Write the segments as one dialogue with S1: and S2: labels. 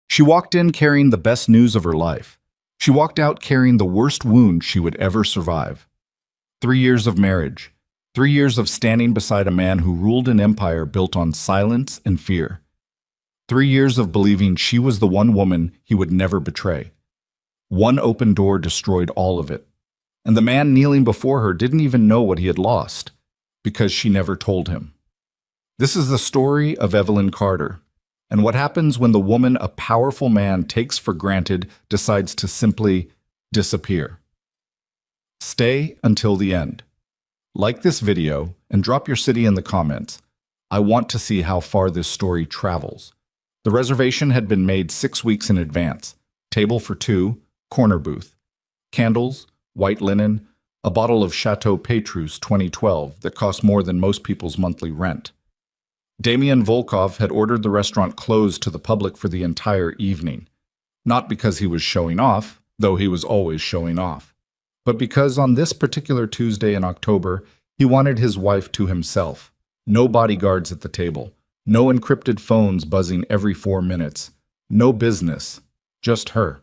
S1: She walked in carrying the best news of her life. She walked out carrying the worst wound she would ever survive. 3 years of marriage. 3 years of standing beside a man who ruled an empire built on silence and fear. 3 years of believing she was the one woman he would never betray. One open door destroyed all of it. And the man kneeling before her didn't even know what he had lost, because she never told him. This is the story of Evelyn Carter, and what happens when the woman a powerful man takes for granted decides to simply disappear. Stay until the end. Like this video and drop your city in the comments. I want to see how far this story travels. The reservation had been made 6 weeks in advance. Table for 2, corner booth. Candles, white linen, a bottle of Chateau Petrus 2012 that cost more than most people's monthly rent. Damian Volkov had ordered the restaurant closed to the public for the entire evening. Not because he was showing off, though he was always showing off, but because on this particular Tuesday in October, he wanted his wife to himself. No bodyguards at the table, no encrypted phones buzzing every 4 minutes, no business, just her.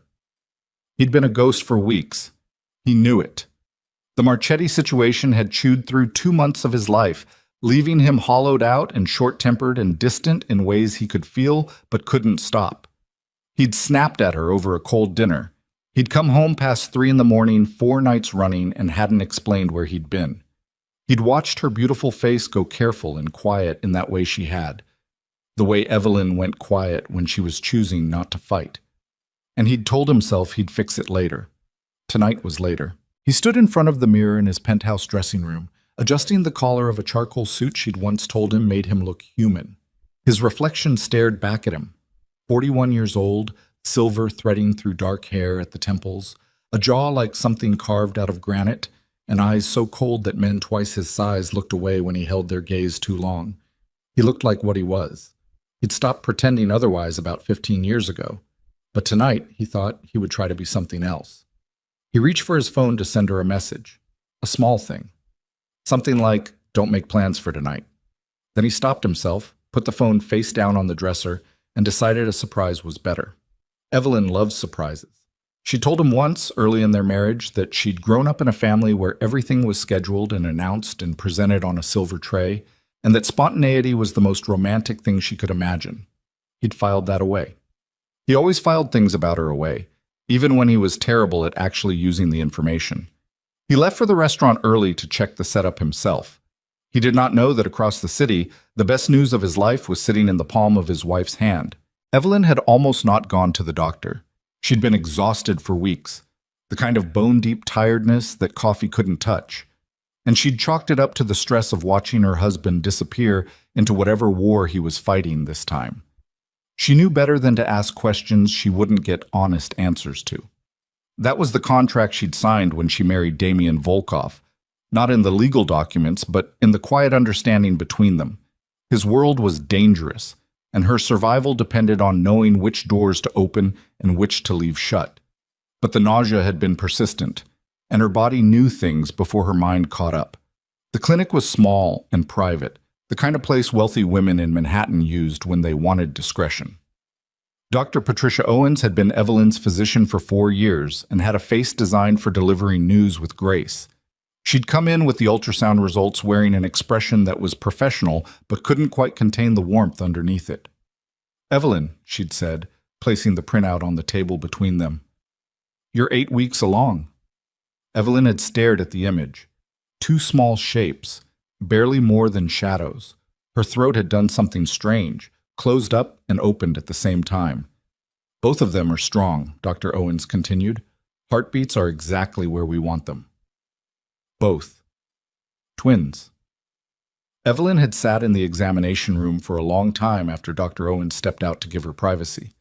S1: He'd been a ghost for weeks. He knew it. The Marchetti situation had chewed through 2 months of his life, leaving him hollowed out and short-tempered and distant in ways he could feel but couldn't stop. He'd snapped at her over a cold dinner. He'd come home past 3 in the morning 4 nights running and hadn't explained where he'd been. He'd watched her beautiful face go careful and quiet in that way she had, the way Evelyn went quiet when she was choosing not to fight. And he'd told himself he'd fix it later. Tonight was later. He stood in front of the mirror in his penthouse dressing room, adjusting the collar of a charcoal suit she'd once told him made him look human. His reflection stared back at him. 41 years old, silver threading through dark hair at the temples, a jaw like something carved out of granite, and eyes so cold that men twice his size looked away when he held their gaze too long. He looked like what he was. He'd stopped pretending otherwise about 15 years ago, but tonight he thought he would try to be something else. He reached for his phone to send her a message, a small thing. Something like, "Don't make plans for tonight." Then he stopped himself, put the phone face down on the dresser, and decided a surprise was better. Evelyn loves surprises. She told him once, early in their marriage, that she'd grown up in a family where everything was scheduled and announced and presented on a silver tray, and that spontaneity was the most romantic thing she could imagine. He'd filed that away. He always filed things about her away, even when he was terrible at actually using the information. He left for the restaurant early to check the setup himself. He did not know that across the city, the best news of his life was sitting in the palm of his wife's hand. Evelyn had almost not gone to the doctor. She'd been exhausted for weeks, the kind of bone-deep tiredness that coffee couldn't touch. And she'd chalked it up to the stress of watching her husband disappear into whatever war he was fighting this time. She knew better than to ask questions she wouldn't get honest answers to. That was the contract she'd signed when she married Damian Volkov, not in the legal documents, but in the quiet understanding between them. His world was dangerous, and her survival depended on knowing which doors to open and which to leave shut. But the nausea had been persistent, and her body knew things before her mind caught up. The clinic was small and private, the kind of place wealthy women in Manhattan used when they wanted discretion. Dr. Patricia Owens had been Evelyn's physician for 4 years and had a face designed for delivering news with grace. She'd come in with the ultrasound results wearing an expression that was professional but couldn't quite contain the warmth underneath it. "Evelyn," she'd said, placing the printout on the table between them. "You're 8 weeks along." Evelyn had stared at the image. 2 small shapes, barely more than shadows. Her throat had done something strange, closed up and opened at the same time. "Both of them are strong," Dr. Owens continued. "Heartbeats are exactly where we want them." Both. Twins. Evelyn had sat in the examination room for a long time after Dr. Owens stepped out to give her privacy.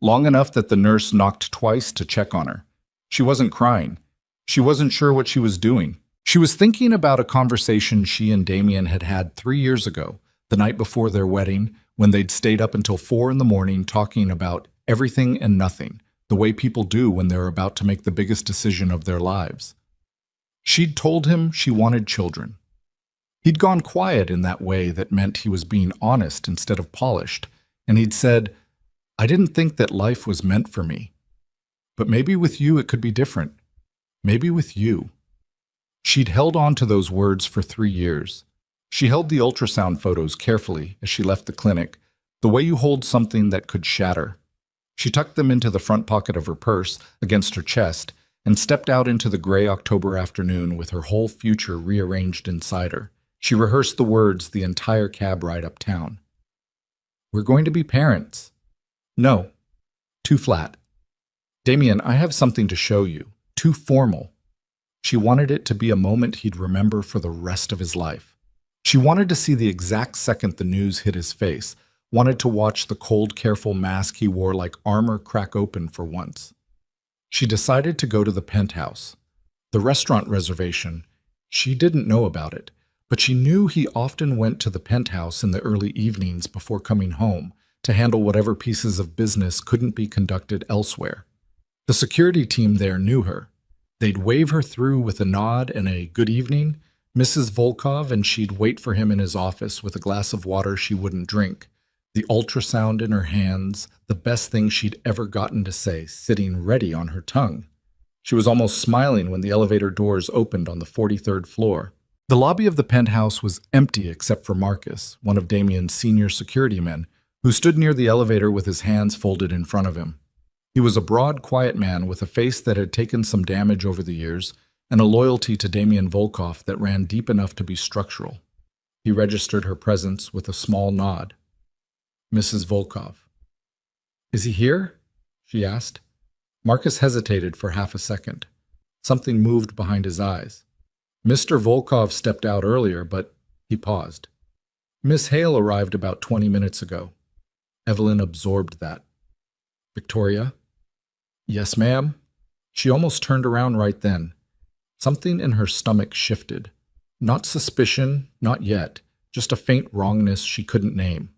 S1: Long enough that the nurse knocked twice to check on her. She wasn't crying. She wasn't sure what she was doing. She was thinking about a conversation she and Damian had had 3 years ago, the night before their wedding, when they'd stayed up until 4 in the morning talking about everything and nothing, the way people do when they're about to make the biggest decision of their lives. She'd told him she wanted children. He'd gone quiet in that way that meant he was being honest instead of polished, and he'd said, I didn't think that life was meant for me. But maybe with you it could be different. Maybe with you. She'd held on to those words for 3 years. She held the ultrasound photos carefully as she left the clinic, the way you hold something that could shatter. She tucked them into the front pocket of her purse, against her chest, and stepped out into the gray October afternoon with her whole future rearranged inside her. She rehearsed the words the entire cab ride uptown. We're going to be parents. No. Too flat. Damien, I have something to show you. Too formal. She wanted it to be a moment he'd remember for the rest of his life. She wanted to see the exact second the news hit his face, wanted to watch the cold, careful mask he wore like armor crack open for once. She decided to go to the penthouse. The restaurant reservation, she didn't know about it, but she knew he often went to the penthouse in the early evenings before coming home to handle whatever pieces of business couldn't be conducted elsewhere. The security team there knew her. They'd wave her through with a nod and a good evening, Mrs. Volkov, and she'd wait for him in his office with a glass of water she wouldn't drink, the ultrasound in her hands, the best thing she'd ever gotten to say, sitting ready on her tongue. She was almost smiling when the elevator doors opened on the 43rd floor. The lobby of the penthouse was empty except for Marcus, one of Damien's senior security men, who stood near the elevator with his hands folded in front of him. He was a broad, quiet man with a face that had taken some damage over the years and a loyalty to Damien Volkov that ran deep enough to be structural. He registered her presence with a small nod. Mrs. Volkov. Is he here? She asked. Marcus hesitated for half a second. Something moved behind his eyes. Mr. Volkov stepped out earlier, but he paused. Miss Hale arrived about 20 minutes ago. Evelyn absorbed that. Victoria? Yes, ma'am. She almost turned around right then. Something in her stomach shifted. Not suspicion, not yet, just a faint wrongness she couldn't name.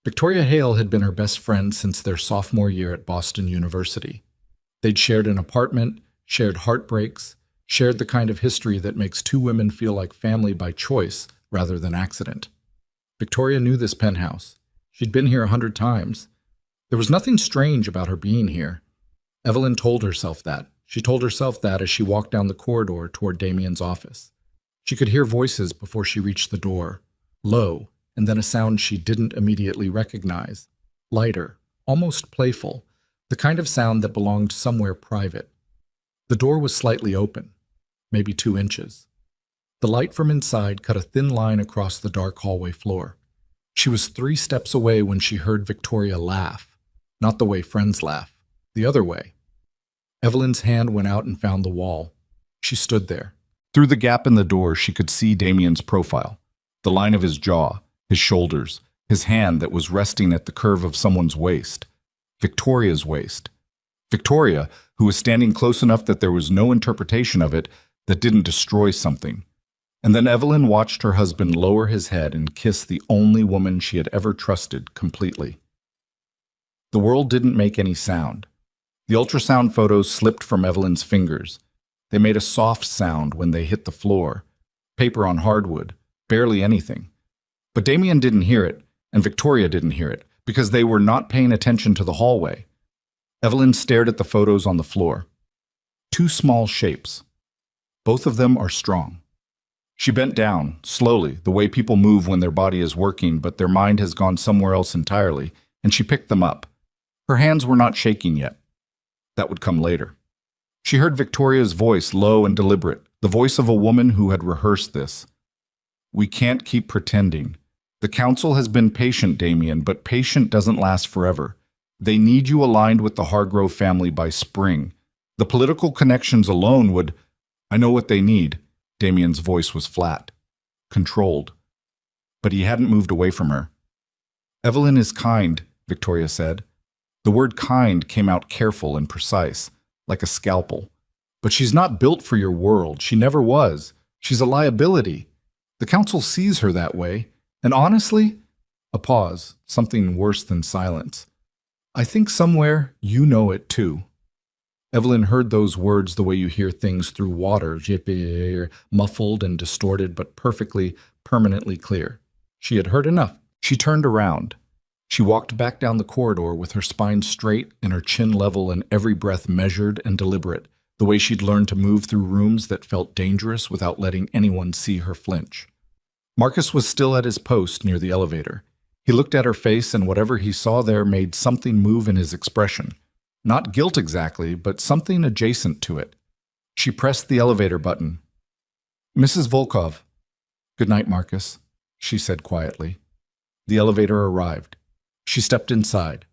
S1: Victoria Hale had been her best friend since their sophomore year at Boston University. They'd shared an apartment, shared heartbreaks, shared the kind of history that makes two women feel like family by choice rather than accident. Victoria knew this penthouse. She'd been here 100 times. There was nothing strange about her being here. Evelyn told herself that. She told herself that as she walked down the corridor toward Damien's office. She could hear voices before she reached the door, low, and then a sound she didn't immediately recognize, lighter, almost playful, the kind of sound that belonged somewhere private. The door was slightly open, maybe 2 inches. The light from inside cut a thin line across the dark hallway floor. She was 3 steps away when she heard Victoria laugh, not the way friends laugh, the other way. Evelyn's hand went out and found the wall. She stood there. Through the gap in the door, she could see Damien's profile, the line of his jaw, his shoulders, his hand that was resting at the curve of someone's waist. Victoria's waist. Victoria, who was standing close enough that there was no interpretation of it that didn't destroy something. And then Evelyn watched her husband lower his head and kiss the only woman she had ever trusted completely. The world didn't make any sound. The ultrasound photos slipped from Evelyn's fingers. They made a soft sound when they hit the floor. Paper on hardwood. Barely anything. But Damien didn't hear it, and Victoria didn't hear it, because they were not paying attention to the hallway. Evelyn stared at the photos on the floor. 2 small shapes. Both of them are strong. She bent down, slowly, the way people move when their body is working but their mind has gone somewhere else entirely, and she picked them up. Her hands were not shaking yet. That would come later. She heard Victoria's voice, low and deliberate, the voice of a woman who had rehearsed this. We can't keep pretending. The council has been patient, Damien, but patient doesn't last forever. They need you aligned with the Hargrove family by spring. The political connections alone would... I know what they need. Damien's voice was flat, controlled. But he hadn't moved away from her. Evelyn is kind, Victoria said. The word kind came out careful and precise, like a scalpel. But she's not built for your world. She never was. She's a liability. The council sees her that way. And honestly, a pause, something worse than silence. I think somewhere you know it too. Evelyn heard those words the way you hear things through water, muffled and distorted, but perfectly, permanently clear. She had heard enough. She turned around. She walked back down the corridor with her spine straight and her chin level and every breath measured and deliberate, the way she'd learned to move through rooms that felt dangerous without letting anyone see her flinch. Marcus was still at his post near the elevator. He looked at her face, and whatever he saw there made something move in his expression. Not guilt exactly, but something adjacent to it. She pressed the elevator button. "Mrs. Volkov." "Good night, Marcus," she said quietly. The elevator arrived. She stepped inside.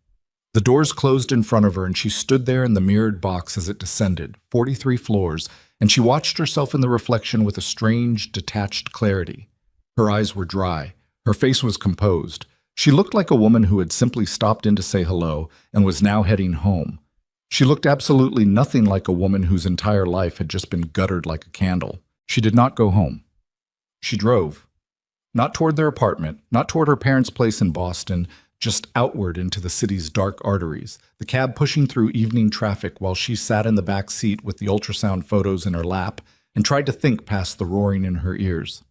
S1: The doors closed in front of her, and she stood there in the mirrored box as it descended, 43 floors, and she watched herself in the reflection with a strange, detached clarity. Her eyes were dry. Her face was composed. She looked like a woman who had simply stopped in to say hello and was now heading home. She looked absolutely nothing like a woman whose entire life had just been guttered like a candle. She did not go home. She drove. Not toward their apartment, not toward her parents' place in Boston, just outward into the city's dark arteries, the cab pushing through evening traffic while she sat in the back seat with the ultrasound photos in her lap and tried to think past the roaring in her ears.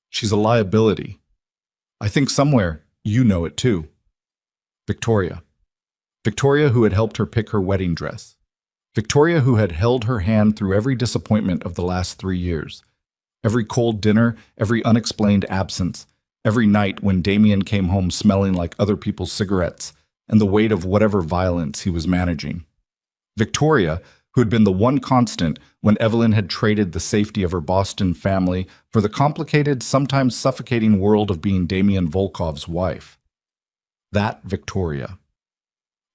S1: She's a liability. I think somewhere you know it too. Victoria. Victoria, who had helped her pick her wedding dress. Victoria, who had held her hand through every disappointment of the last 3 years. Every cold dinner, every unexplained absence, every night when Damien came home smelling like other people's cigarettes, and the weight of whatever violence he was managing. Victoria, who had been the one constant when Evelyn had traded the safety of her Boston family for the complicated, sometimes suffocating world of being Damien Volkov's wife. That Victoria.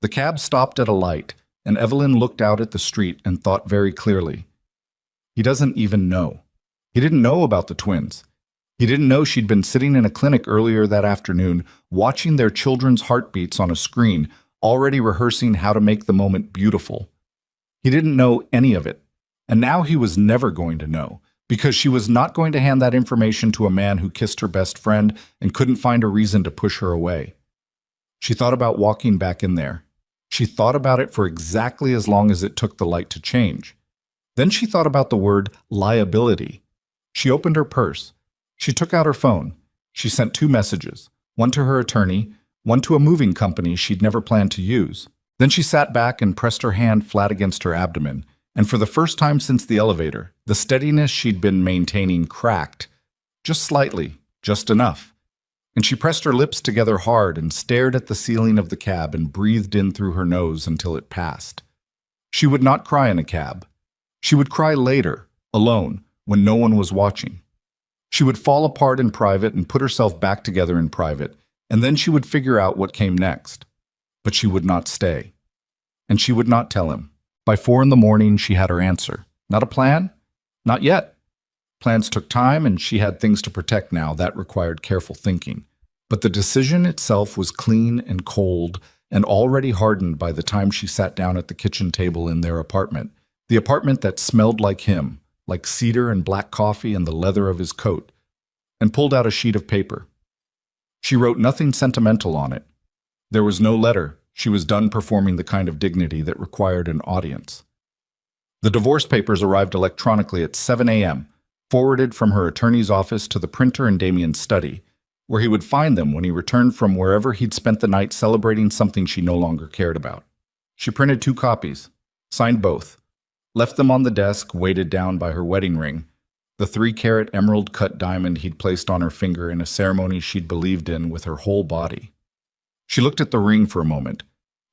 S1: The cab stopped at a light, and Evelyn looked out at the street and thought very clearly. He doesn't even know. He didn't know about the twins. He didn't know she'd been sitting in a clinic earlier that afternoon, watching their children's heartbeats on a screen, already rehearsing how to make the moment beautiful. He didn't know any of it, and now he was never going to know, because she was not going to hand that information to a man who kissed her best friend and couldn't find a reason to push her away. She thought about walking back in there. She thought about it for exactly as long as it took the light to change. Then she thought about the word liability. She opened her purse. She took out her phone. She sent 2 messages, one to her attorney, one to a moving company she'd never planned to use. Then she sat back and pressed her hand flat against her abdomen, and for the first time since the elevator, the steadiness she'd been maintaining cracked. Just slightly, just enough. And she pressed her lips together hard and stared at the ceiling of the cab and breathed in through her nose until it passed. She would not cry in a cab. She would cry later, alone, when no one was watching. She would fall apart in private and put herself back together in private, and then she would figure out what came next. But she would not stay. And she would not tell him. By 4 a.m, she had her answer. Not a plan? Not yet. Plans took time, and she had things to protect now that required careful thinking. But the decision itself was clean and cold and already hardened by the time she sat down at the kitchen table in their apartment, the apartment that smelled like him, like cedar and black coffee and the leather of his coat, and pulled out a sheet of paper. She wrote nothing sentimental on it. There was no letter. She was done performing the kind of dignity that required an audience. The divorce papers arrived electronically at 7 a.m., forwarded from her attorney's office to the printer in Damien's study, where he would find them when he returned from wherever he'd spent the night celebrating something she no longer cared about. She printed 2 copies, signed both, left them on the desk, weighted down by her wedding ring, the 3-carat emerald-cut diamond he'd placed on her finger in a ceremony she'd believed in with her whole body. She looked at the ring for a moment.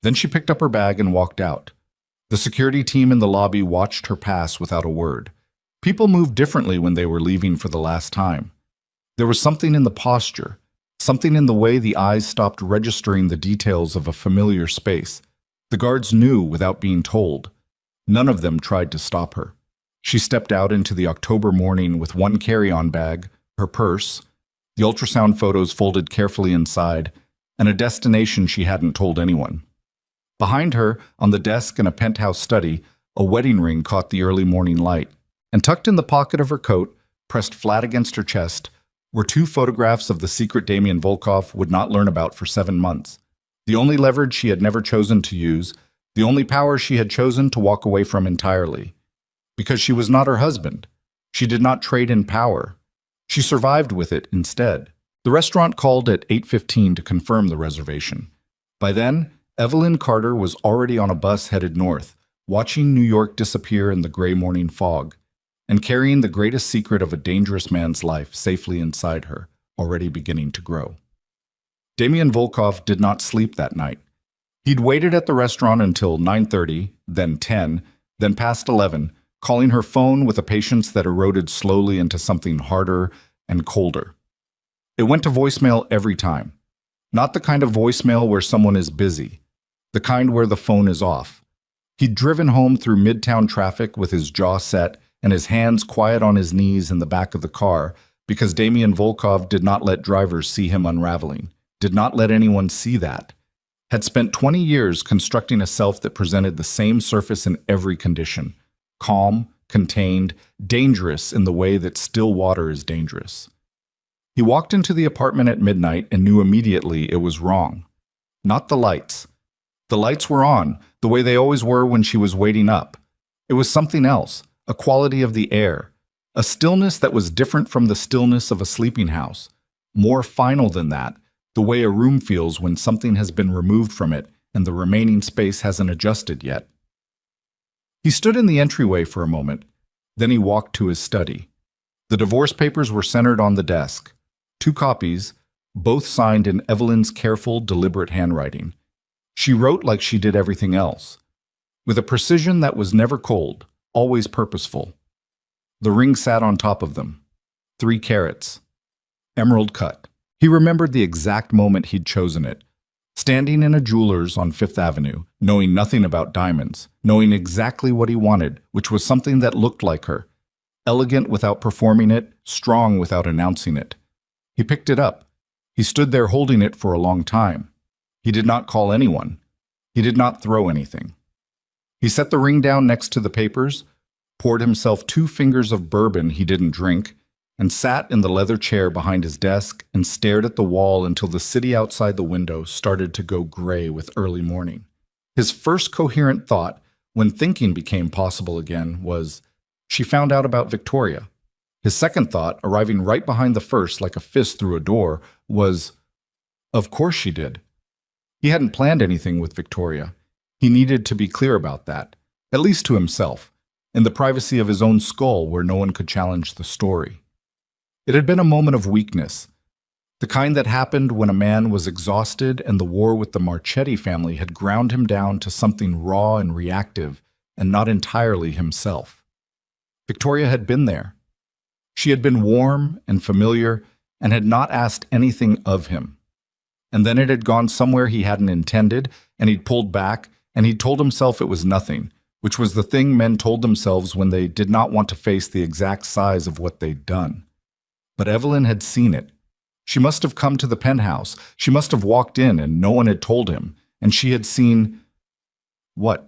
S1: Then she picked up her bag and walked out. The security team in the lobby watched her pass without a word. People moved differently when they were leaving for the last time. There was something in the posture, something in the way the eyes stopped registering the details of a familiar space. The guards knew without being told. None of them tried to stop her. She stepped out into the October morning with 1 carry-on bag, her purse, the ultrasound photos folded carefully inside, and a destination she hadn't told anyone. Behind her, on the desk in a penthouse study, a wedding ring caught the early morning light, and tucked in the pocket of her coat, pressed flat against her chest, were 2 photographs of the secret Damien Volkov would not learn about for 7 months. The only leverage she had never chosen to use, the only power she had chosen to walk away from entirely. Because she was not her husband. She did not trade in power. She survived with it instead. The restaurant called at 8:15 to confirm the reservation, By then, Evelyn Carter was already on a bus headed north, watching New York disappear in the gray morning fog, and carrying the greatest secret of a dangerous man's life safely inside her, already beginning to grow. Damian Volkov did not sleep that night. He'd waited at the restaurant until 9:30, then 10, then past 11, calling her phone with a patience that eroded slowly into something harder and colder. It went to voicemail every time. Not the kind of voicemail where someone is busy, the kind where the phone is off. He'd driven home through midtown traffic with his jaw set and his hands quiet on his knees in the back of the car because Damian Volkov did not let drivers see him unraveling, did not let anyone see that. Had spent 20 years constructing a self that presented the same surface in every condition, calm, contained, dangerous in the way that still water is dangerous. He walked into the apartment at midnight and knew immediately it was wrong. Not the lights. The lights were on, the way they always were when she was waiting up. It was something else, a quality of the air, a stillness that was different from the stillness of a sleeping house, more final than that, the way a room feels when something has been removed from it and the remaining space hasn't adjusted yet. He stood in the entryway for a moment, then he walked to his study. The divorce papers were centered on the desk. 2 copies, both signed in Evelyn's careful, deliberate handwriting. She wrote like she did everything else, with a precision that was never cold, always purposeful. The ring sat on top of them. 3 carats. Emerald cut. He remembered the exact moment he'd chosen it, standing in a jeweler's on Fifth Avenue, knowing nothing about diamonds, knowing exactly what he wanted, which was something that looked like her, elegant without performing it, strong without announcing it. He picked it up. He stood there holding it for a long time. He did not call anyone. He did not throw anything. He set the ring down next to the papers, poured himself 2 fingers of bourbon he didn't drink, and sat in the leather chair behind his desk and stared at the wall until the city outside the window started to go gray with early morning. His first coherent thought, when thinking became possible again, was, she found out about Victoria. His second thought, arriving right behind the first like a fist through a door, was, of course she did. He hadn't planned anything with Victoria. He needed to be clear about that, at least to himself, in the privacy of his own skull where no one could challenge the story. It had been a moment of weakness, the kind that happened when a man was exhausted and the war with the Marchetti family had ground him down to something raw and reactive and not entirely himself. Victoria had been there. She had been warm and familiar and had not asked anything of him. And then it had gone somewhere he hadn't intended, and he'd pulled back, and he'd told himself it was nothing, which was the thing men told themselves when they did not want to face the exact size of what they'd done. But Evelyn had seen it. She must have come to the penthouse. She must have walked in, and no one had told him. And she had seen... what?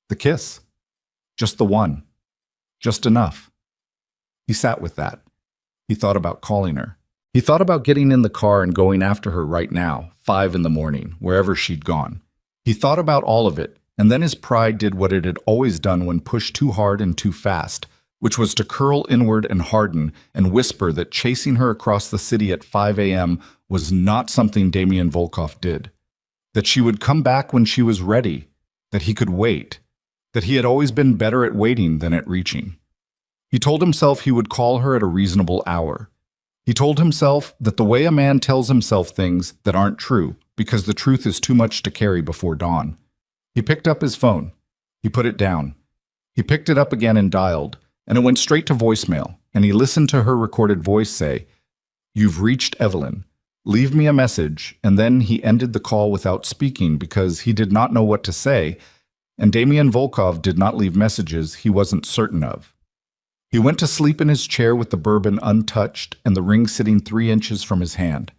S1: The kiss. Just the one. Just enough. He sat with that. He thought about calling her. He thought about getting in the car and going after her right now, 5 in the morning, wherever she'd gone. He thought about all of it, and then his pride did what it had always done when pushed too hard and too fast, which was to curl inward and harden and whisper that chasing her across the city at 5 a.m. was not something Damian Volkov did. That she would come back when she was ready, that he could wait, that he had always been better at waiting than at reaching. He told himself he would call her at a reasonable hour. He told himself that the way a man tells himself things that aren't true, because the truth is too much to carry before dawn. He picked up his phone. He put it down. He picked it up again and dialed, and it went straight to voicemail, and he listened to her recorded voice say, "You've reached Evelyn. Leave me a message," and then he ended the call without speaking because he did not know what to say, and Damian Volkov did not leave messages he wasn't certain of. He went to sleep in his chair with the bourbon untouched and the ring sitting 3 inches from his hand.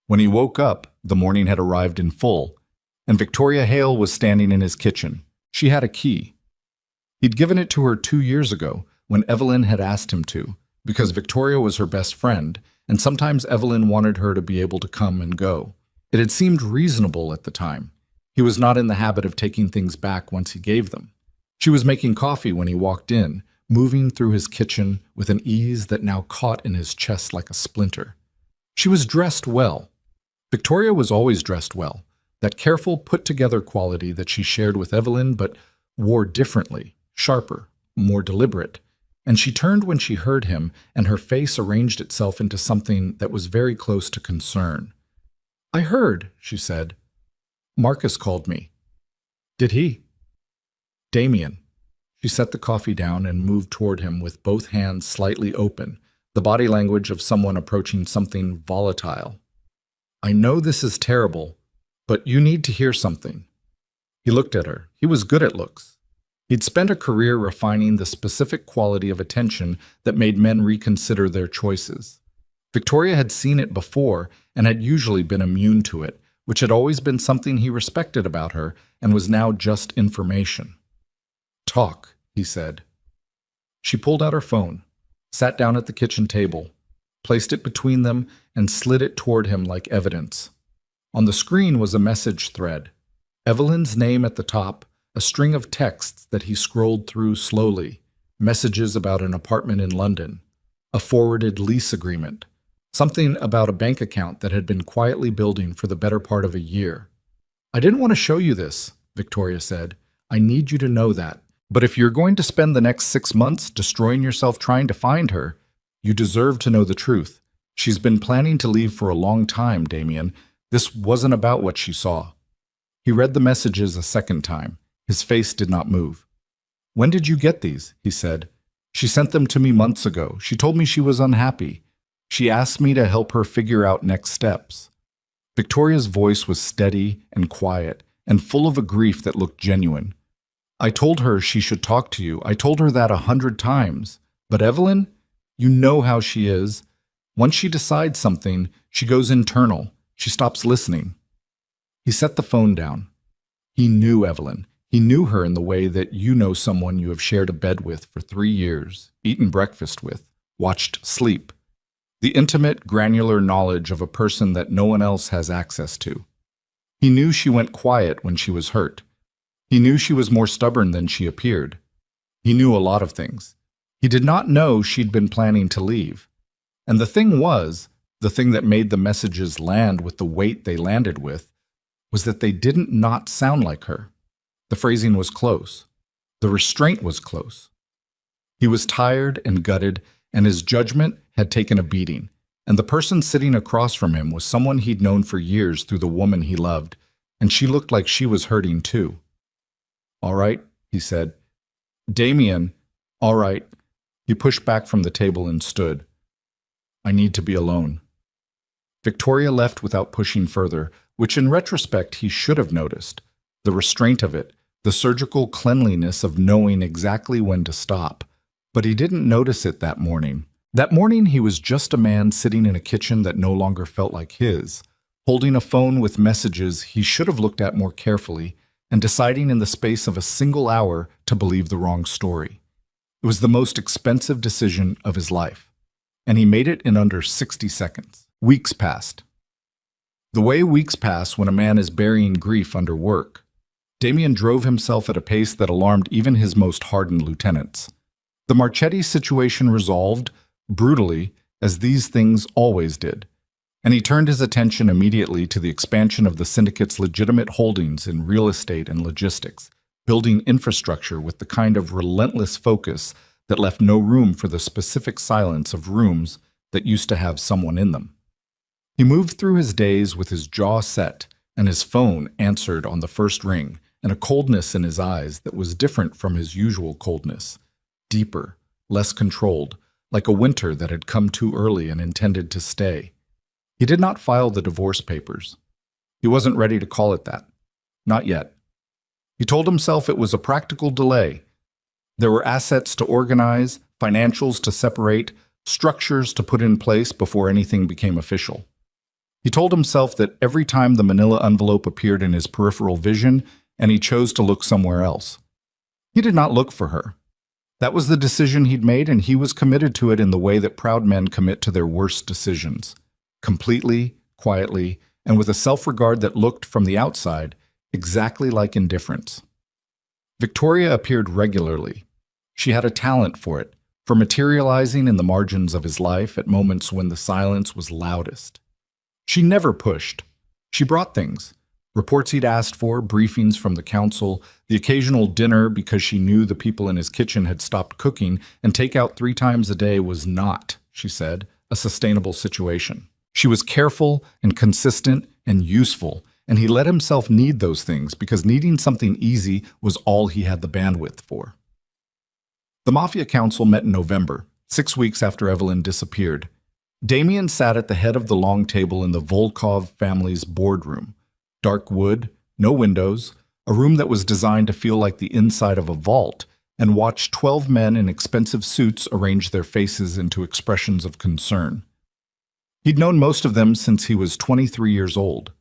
S1: When he woke up, the morning had arrived in full, and Victoria Hale was standing in his kitchen. She had a key. He'd given it to her 2 years ago when Evelyn had asked him to, because Victoria was her best friend, and sometimes Evelyn wanted her to be able to come and go. It had seemed reasonable at the time. He was not in the habit of taking things back once he gave them. She was making coffee when he walked in, moving through his kitchen with an ease that now caught in his chest like a splinter. She was dressed well. Victoria was always dressed well, that careful, put-together quality that she shared with Evelyn but wore differently, sharper, more deliberate. And she turned when she heard him, and her face arranged itself into something that was very close to concern. "I heard," she said. "Marcus called me." "Did he?" "Damien." She set the coffee down and moved toward him with both hands slightly open, the body language of someone approaching something volatile. "I know this is terrible, but you need to hear something." He looked at her. He was good at looks. He'd spent a career refining the specific quality of attention that made men reconsider their choices. Victoria had seen it before and had usually been immune to it, which had always been something he respected about her and was now just information. "Talk," he said. She pulled out her phone, sat down at the kitchen table, placed it between them, and slid it toward him like evidence. On the screen was a message thread. Evelyn's name at the top, a string of texts that he scrolled through slowly, messages about an apartment in London, a forwarded lease agreement, something about a bank account that had been quietly building for the better part of a year. "I didn't want to show you this," Victoria said. "I need you to know that. But if you're going to spend the next 6 months destroying yourself trying to find her, you deserve to know the truth. She's been planning to leave for a long time, Damien. This wasn't about what she saw." He read the messages a second time. His face did not move. "When did you get these?" he said. "She sent them to me months ago. She told me she was unhappy. She asked me to help her figure out next steps." Victoria's voice was steady and quiet and full of a grief that looked genuine. "I told her she should talk to you. I told her that 100 times. But Evelyn, you know how she is. Once she decides something, she goes internal. She stops listening." He set the phone down. He knew Evelyn. He knew her in the way that you know someone you have shared a bed with for 3 years, eaten breakfast with, watched sleep. The intimate, granular knowledge of a person that no one else has access to. He knew she went quiet when she was hurt. He knew she was more stubborn than she appeared. He knew a lot of things. He did not know she'd been planning to leave. And the thing was, the thing that made the messages land with the weight they landed with, was that they didn't not sound like her. The phrasing was close. The restraint was close. He was tired and gutted, and his judgment had taken a beating. And the person sitting across from him was someone he'd known for years through the woman he loved, and she looked like she was hurting too. "All right," he said. "Damien, all right." He pushed back from the table and stood. "I need to be alone." Victoria left without pushing further, which in retrospect he should have noticed. The restraint of it, the surgical cleanliness of knowing exactly when to stop. But he didn't notice it that morning. That morning he was just a man sitting in a kitchen that no longer felt like his, holding a phone with messages he should have looked at more carefully, and deciding in the space of a single hour to believe the wrong story. It was the most expensive decision of his life, and he made it in under 60 seconds. Weeks passed. The way weeks pass when a man is burying grief under work. Damien drove himself at a pace that alarmed even his most hardened lieutenants. The Marchetti situation resolved, brutally, as these things always did, and he turned his attention immediately to the expansion of the syndicate's legitimate holdings in real estate and logistics, building infrastructure with the kind of relentless focus that left no room for the specific silence of rooms that used to have someone in them. He moved through his days with his jaw set, and his phone answered on the first ring, and a coldness in his eyes that was different from his usual coldness, deeper, less controlled, like a winter that had come too early and intended to stay. He did not file the divorce papers. He wasn't ready to call it that. Not yet. He told himself it was a practical delay. There were assets to organize, financials to separate, structures to put in place before anything became official. He told himself that every time the manila envelope appeared in his peripheral vision, and he chose to look somewhere else. He did not look for her. That was the decision he'd made, and he was committed to it in the way that proud men commit to their worst decisions. Completely, quietly, and with a self-regard that looked, from the outside, exactly like indifference. Victoria appeared regularly. She had a talent for it, for materializing in the margins of his life at moments when the silence was loudest. She never pushed. She brought things. Reports he'd asked for, briefings from the council, the occasional dinner because she knew the people in his kitchen had stopped cooking, and takeout 3 times a day was not, she said, a sustainable situation. She was careful and consistent and useful, and he let himself need those things because needing something easy was all he had the bandwidth for. The Mafia Council met in November, 6 weeks after Evelyn disappeared. Damien sat at the head of the long table in the Volkov family's boardroom. Dark wood, no windows, a room that was designed to feel like the inside of a vault, and watched 12 men in expensive suits arrange their faces into expressions of concern. He'd known most of them since he was 23 years old.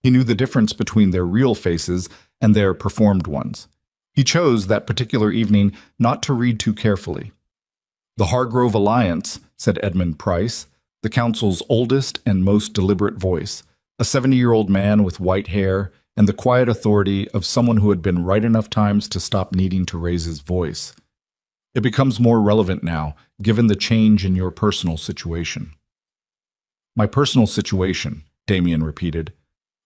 S1: He knew the difference between their real faces and their performed ones. He chose that particular evening not to read too carefully. The Hargrove Alliance, said Edmund Price, the council's oldest and most deliberate voice, a 70-year-old man with white hair and the quiet authority of someone who had been right enough times to stop needing to raise his voice. It becomes more relevant now, given the change in your personal situation. My personal situation, Damien repeated.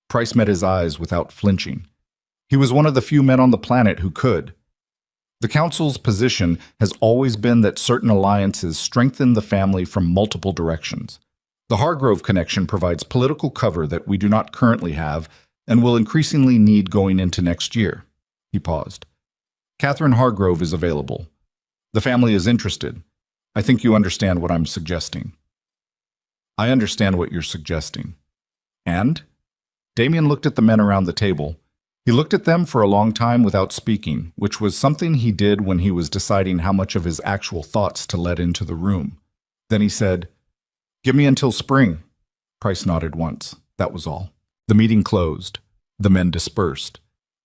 S1: Price met his eyes without flinching. He was one of the few men on the planet who could. The council's position has always been that certain alliances strengthen the family from multiple directions. The Hargrove connection provides political cover that we do not currently have and will increasingly need going into next year. He paused. Catherine Hargrove is available. The family is interested. I think you understand what I'm suggesting. I understand what you're suggesting. And? Damien looked at the men around the table. He looked at them for a long time without speaking, which was something he did when he was deciding how much of his actual thoughts to let into the room. Then he said, "Give me until spring." Price nodded once. That was all. The meeting closed. The men dispersed.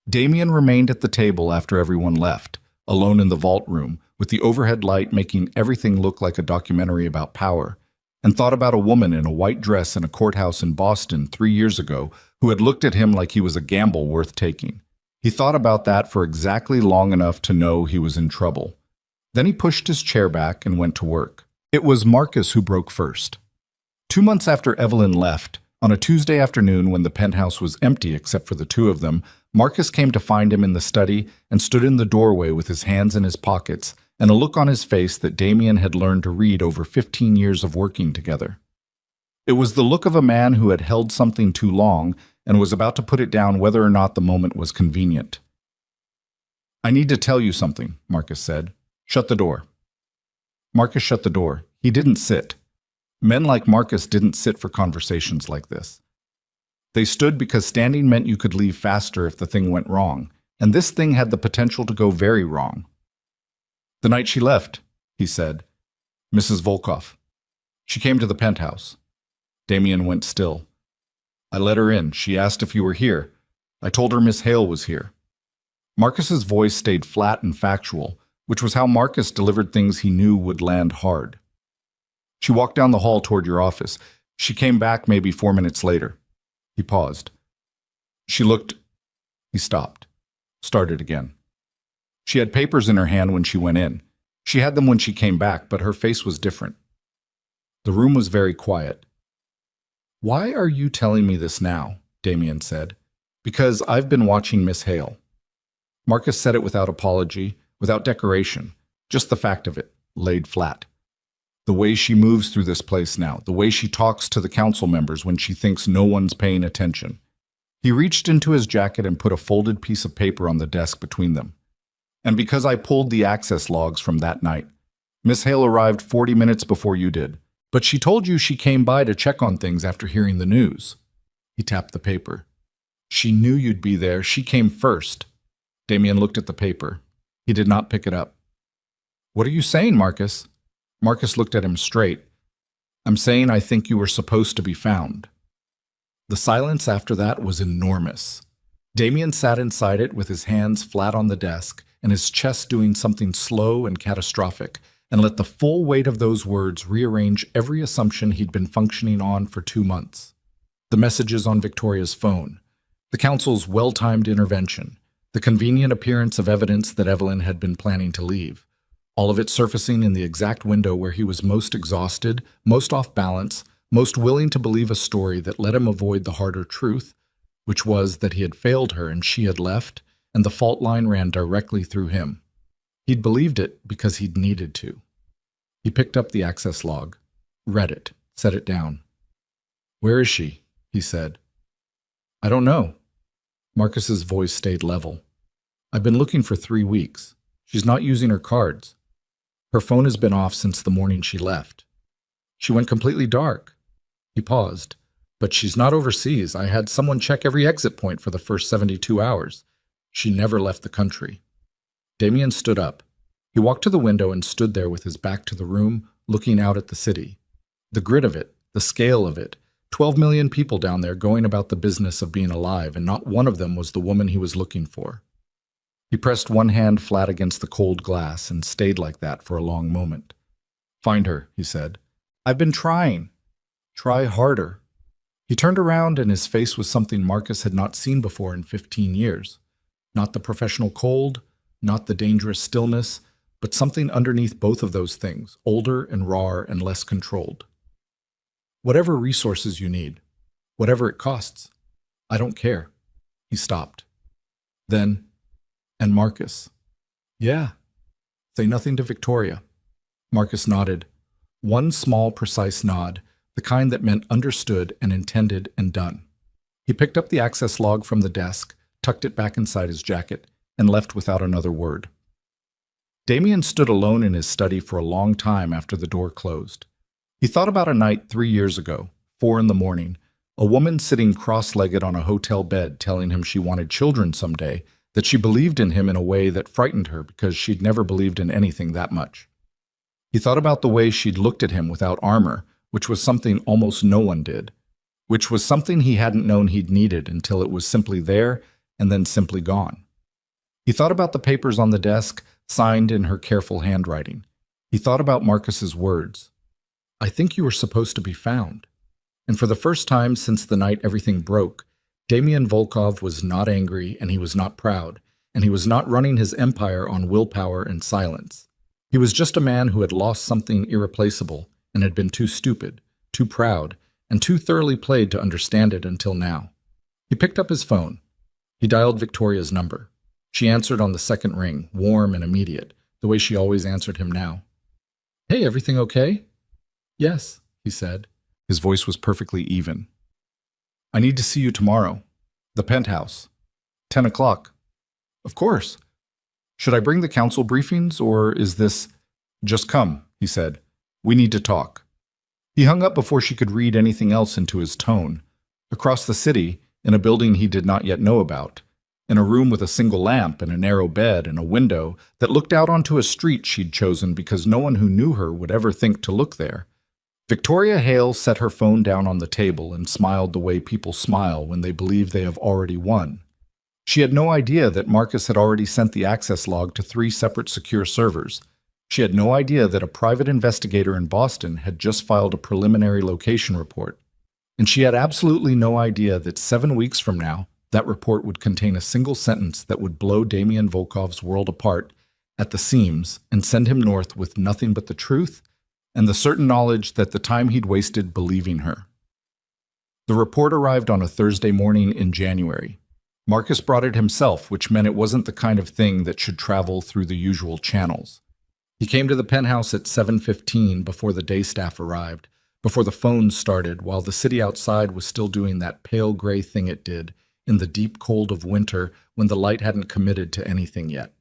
S1: Damien remained at the table after everyone left, alone in the vault room, with the overhead light making everything look like a documentary about power, and thought about a woman in a white dress in a courthouse in Boston 3 years ago who had looked at him like he was a gamble worth taking. He thought about that for exactly long enough to know he was in trouble. Then he pushed his chair back and went to work. It was Marcus who broke first. 2 months after Evelyn left, on a Tuesday afternoon when the penthouse was empty except for the two of them, Marcus came to find him in the study and stood in the doorway with his hands in his pockets and a look on his face that Damien had learned to read over 15 years of working together. It was the look of a man who had held something too long and was about to put it down whether or not the moment was convenient. "I need to tell you something," Marcus said. "Shut the door." Marcus shut the door. He didn't sit. Men like Marcus didn't sit for conversations like this. They stood because standing meant you could leave faster if the thing went wrong, and this thing had the potential to go very wrong. "The night she left," he said. "Mrs. Volkov. She came to the penthouse." Damien went still. "I let her in. She asked if you were here. I told her Miss Hale was here." Marcus's voice stayed flat and factual, which was how Marcus delivered things he knew would land hard. "She walked down the hall toward your office. She came back maybe 4 minutes later." He paused. "She looked—" He stopped. Started again. "She had papers in her hand when she went in. She had them when she came back, but her face was different." The room was very quiet. "Why are you telling me this now?" Damien said. "Because I've been watching Miss Hale." Marcus said it without apology, without decoration, just the fact of it, laid flat. "The way she moves through this place now, the way she talks to the council members when she thinks no one's paying attention." He reached into his jacket and put a folded piece of paper on the desk between them. "And because I pulled the access logs from that night. Miss Hale arrived 40 minutes before you did, but she told you she came by to check on things after hearing the news." He tapped the paper. "She knew you'd be there. She came first." Damien looked at the paper. He did not pick it up. "What are you saying, Marcus?" Marcus looked at him straight. "I'm saying I think you were supposed to be found." The silence after that was enormous. Damien sat inside it with his hands flat on the desk and his chest doing something slow and catastrophic, and let the full weight of those words rearrange every assumption he'd been functioning on for 2 months. The messages on Victoria's phone, the council's well-timed intervention, the convenient appearance of evidence that Evelyn had been planning to leave, all of it surfacing in the exact window where he was most exhausted, most off balance, most willing to believe a story that let him avoid the harder truth, which was that he had failed her and she had left, and the fault line ran directly through him. He'd believed it because he'd needed to. He picked up the access log, read it, set it down. "Where is she?" he said. "I don't know." Marcus's voice stayed level. "I've been looking for 3 weeks. She's not using her cards. Her phone has been off since the morning she left. She went completely dark." He paused. "But she's not overseas. I had someone check every exit point for the first 72 hours. She never left the country." Damien stood up. He walked to the window and stood there with his back to the room, looking out at the city. The grit of it, the scale of it, 12 million people down there going about the business of being alive, and not one of them was the woman he was looking for. He pressed one hand flat against the cold glass and stayed like that for a long moment. "Find her," he said. "I've been trying." "Try harder." He turned around and his face was something Marcus had not seen before in 15 years. Not the professional cold, not the dangerous stillness, but something underneath both of those things, older and rawer and less controlled. "Whatever resources you need, whatever it costs, I don't care." He stopped. Then, "And Marcus." "Yeah." "Say nothing to Victoria." Marcus nodded. One small, precise nod, the kind that meant understood and intended and done. He picked up the access log from the desk, tucked it back inside his jacket, and left without another word. Damien stood alone in his study for a long time after the door closed. He thought about a night 3 years ago, 4 in the morning, a woman sitting cross-legged on a hotel bed telling him she wanted children someday, that she believed in him in a way that frightened her because she'd never believed in anything that much. He thought about the way she'd looked at him without armor, which was something almost no one did, which was something he hadn't known he'd needed until it was simply there and then simply gone. He thought about the papers on the desk, signed in her careful handwriting. He thought about Marcus's words. "I think you were supposed to be found." And for the first time since the night everything broke, Damien Volkov was not angry and he was not proud, and he was not running his empire on willpower and silence. He was just a man who had lost something irreplaceable and had been too stupid, too proud, and too thoroughly played to understand it until now. He picked up his phone. He dialed Victoria's number. She answered on the second ring, warm and immediate, the way she always answered him now. "Hey, everything okay?" "Yes," he said. His voice was perfectly even. "I need to see you tomorrow. The penthouse. 10 o'clock. "Of course. Should I bring the council briefings, or is this—" "Just come," he said. "We need to talk." He hung up before she could read anything else into his tone. Across the city, in a building he did not yet know about, in a room with a single lamp and a narrow bed and a window that looked out onto a street she'd chosen because no one who knew her would ever think to look there, Victoria Hale set her phone down on the table and smiled the way people smile when they believe they have already won. She had no idea that Marcus had already sent the access log to 3 separate secure servers. She had no idea that a private investigator in Boston had just filed a preliminary location report. And she had absolutely no idea that 7 weeks from now, that report would contain a single sentence that would blow Damien Volkov's world apart at the seams and send him north with nothing but the truth and the certain knowledge that the time he'd wasted believing her. The report arrived on a Thursday morning in January. Marcus brought it himself, which meant it wasn't the kind of thing that should travel through the usual channels. He came to the penthouse at 7:15 before the day staff arrived, before the phones started, while the city outside was still doing that pale gray thing it did in the deep cold of winter when the light hadn't committed to anything yet.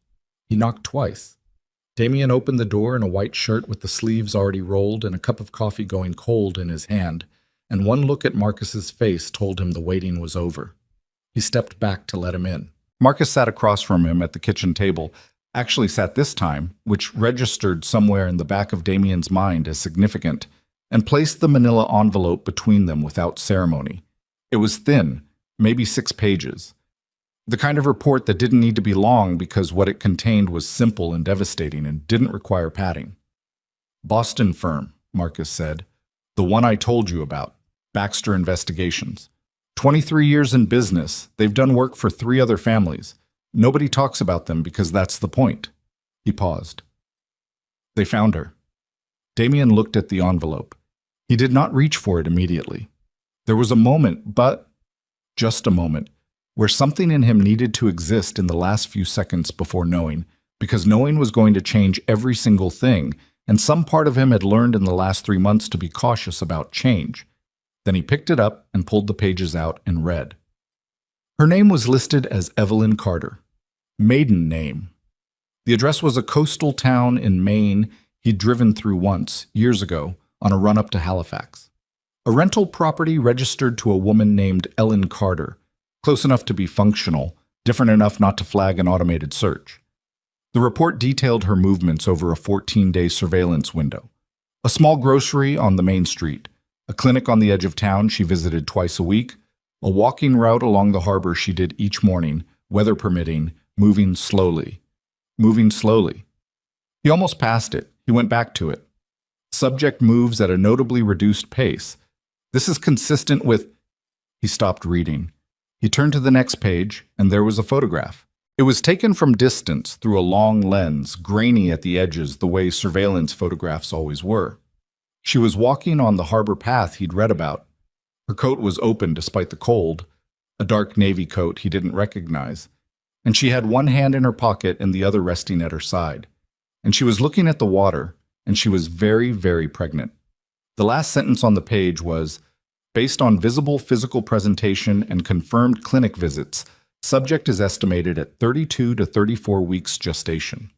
S1: He knocked twice. Damien opened the door in a white shirt with the sleeves already rolled and a cup of coffee going cold in his hand, and one look at Marcus's face told him the waiting was over. He stepped back to let him in. Marcus sat across from him at the kitchen table, actually sat this time, which registered somewhere in the back of Damien's mind as significant, and placed the manila envelope between them without ceremony. It was thin, maybe 6 pages. The kind of report that didn't need to be long because what it contained was simple and devastating and didn't require padding. "Boston firm," Marcus said. "The one I told you about. Baxter Investigations. 23 years in business. They've done work for 3 other families. Nobody talks about them because that's the point." He paused. "They found her." Damien looked at the envelope. He did not reach for it immediately. There was a moment, but just a moment, where something in him needed to exist in the last few seconds before knowing, because knowing was going to change every single thing, and some part of him had learned in the last 3 months to be cautious about change. Then he picked it up and pulled the pages out and read. Her name was listed as Evelyn Carter. Maiden name. The address was a coastal town in Maine he'd driven through once, years ago, on a run-up to Halifax. A rental property registered to a woman named Ellen Carter, close enough to be functional, different enough not to flag an automated search. The report detailed her movements over a 14-day surveillance window. A small grocery on the main street, a clinic on the edge of town she visited twice a week, a walking route along the harbor she did each morning, weather permitting, moving slowly. Moving slowly. He almost passed it. He went back to it. Subject moves at a notably reduced pace. This is consistent with... He stopped reading. He turned to the next page, and there was a photograph. It was taken from distance through a long lens, grainy at the edges the way surveillance photographs always were. She was walking on the harbor path he'd read about. Her coat was open despite the cold, a dark navy coat he didn't recognize, and she had one hand in her pocket and the other resting at her side. And she was looking at the water, and she was very, very pregnant. The last sentence on the page was, based on visible physical presentation and confirmed clinic visits, subject is estimated at 32 to 34 weeks gestation.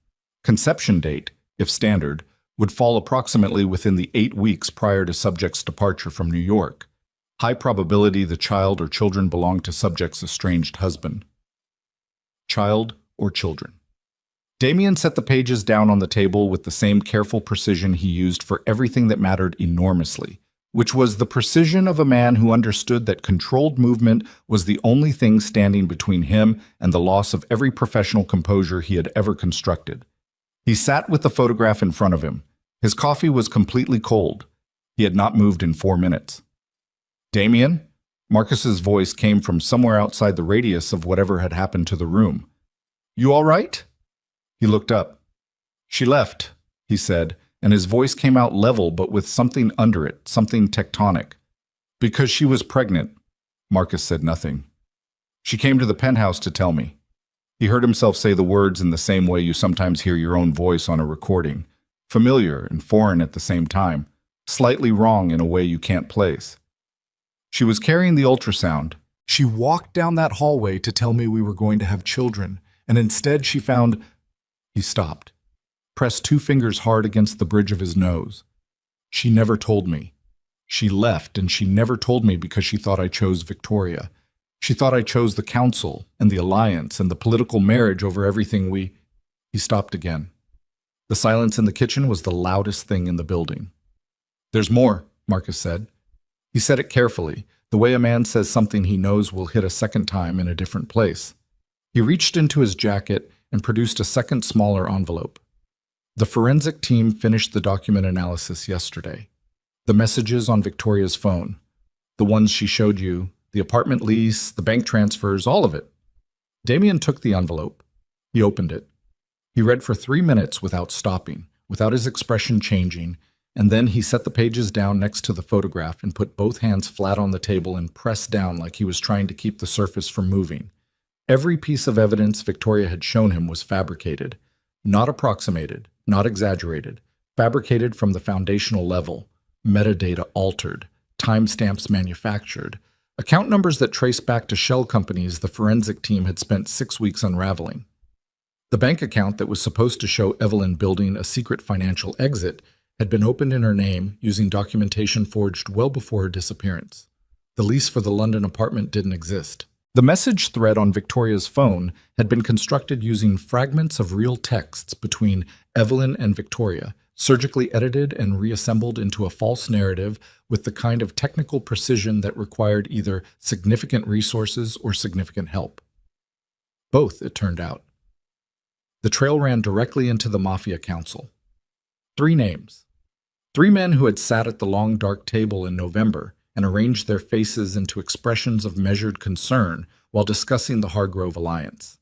S1: Conception date, if standard, would fall approximately within the 8 weeks prior to subject's departure from New York. High probability the child or children belong to subject's estranged husband. Child or children. Damien set the pages down on the table with the same careful precision he used for everything that mattered enormously, which was the precision of a man who understood that controlled movement was the only thing standing between him and the loss of every professional composure he had ever constructed. He sat with the photograph in front of him. His coffee was completely cold. He had not moved in 4 minutes. Damien? Marcus's voice came from somewhere outside the radius of whatever had happened to the room. You all right? He looked up. She left, he said, and his voice came out level but with something under it, something tectonic. Because she was pregnant. Marcus said nothing. She came to the penthouse to tell me. He heard himself say the words in the same way you sometimes hear your own voice on a recording, familiar and foreign at the same time, slightly wrong in a way you can't place. She was carrying the ultrasound. She walked down that hallway to tell me we were going to have children, and instead she found... He stopped, pressed 2 fingers hard against the bridge of his nose. She never told me. She left, and she never told me because she thought I chose Victoria. She thought I chose the council and the alliance and the political marriage over everything we... He stopped again. The silence in the kitchen was the loudest thing in the building. There's more, Marcus said. He said it carefully, the way a man says something he knows will hit a second time in a different place. He reached into his jacket and produced a second smaller envelope. The forensic team finished the document analysis yesterday. The messages on Victoria's phone, the ones she showed you, the apartment lease, the bank transfers, all of it. Damien took the envelope. He opened it. He read for 3 minutes without stopping, without his expression changing, and then he set the pages down next to the photograph and put both hands flat on the table and pressed down like he was trying to keep the surface from moving. Every piece of evidence Victoria had shown him was fabricated, not approximated, not exaggerated, fabricated from the foundational level, metadata altered, timestamps manufactured, account numbers that trace back to shell companies the forensic team had spent 6 weeks unraveling. The bank account that was supposed to show Evelyn building a secret financial exit had been opened in her name using documentation forged well before her disappearance. The lease for the London apartment didn't exist. The message thread on Victoria's phone had been constructed using fragments of real texts between Evelyn and Victoria, surgically edited and reassembled into a false narrative with the kind of technical precision that required either significant resources or significant help. Both, it turned out. The trail ran directly into the Mafia Council. 3 names. 3 men who had sat at the long dark table in November and arranged their faces into expressions of measured concern while discussing the Hargrove alliance.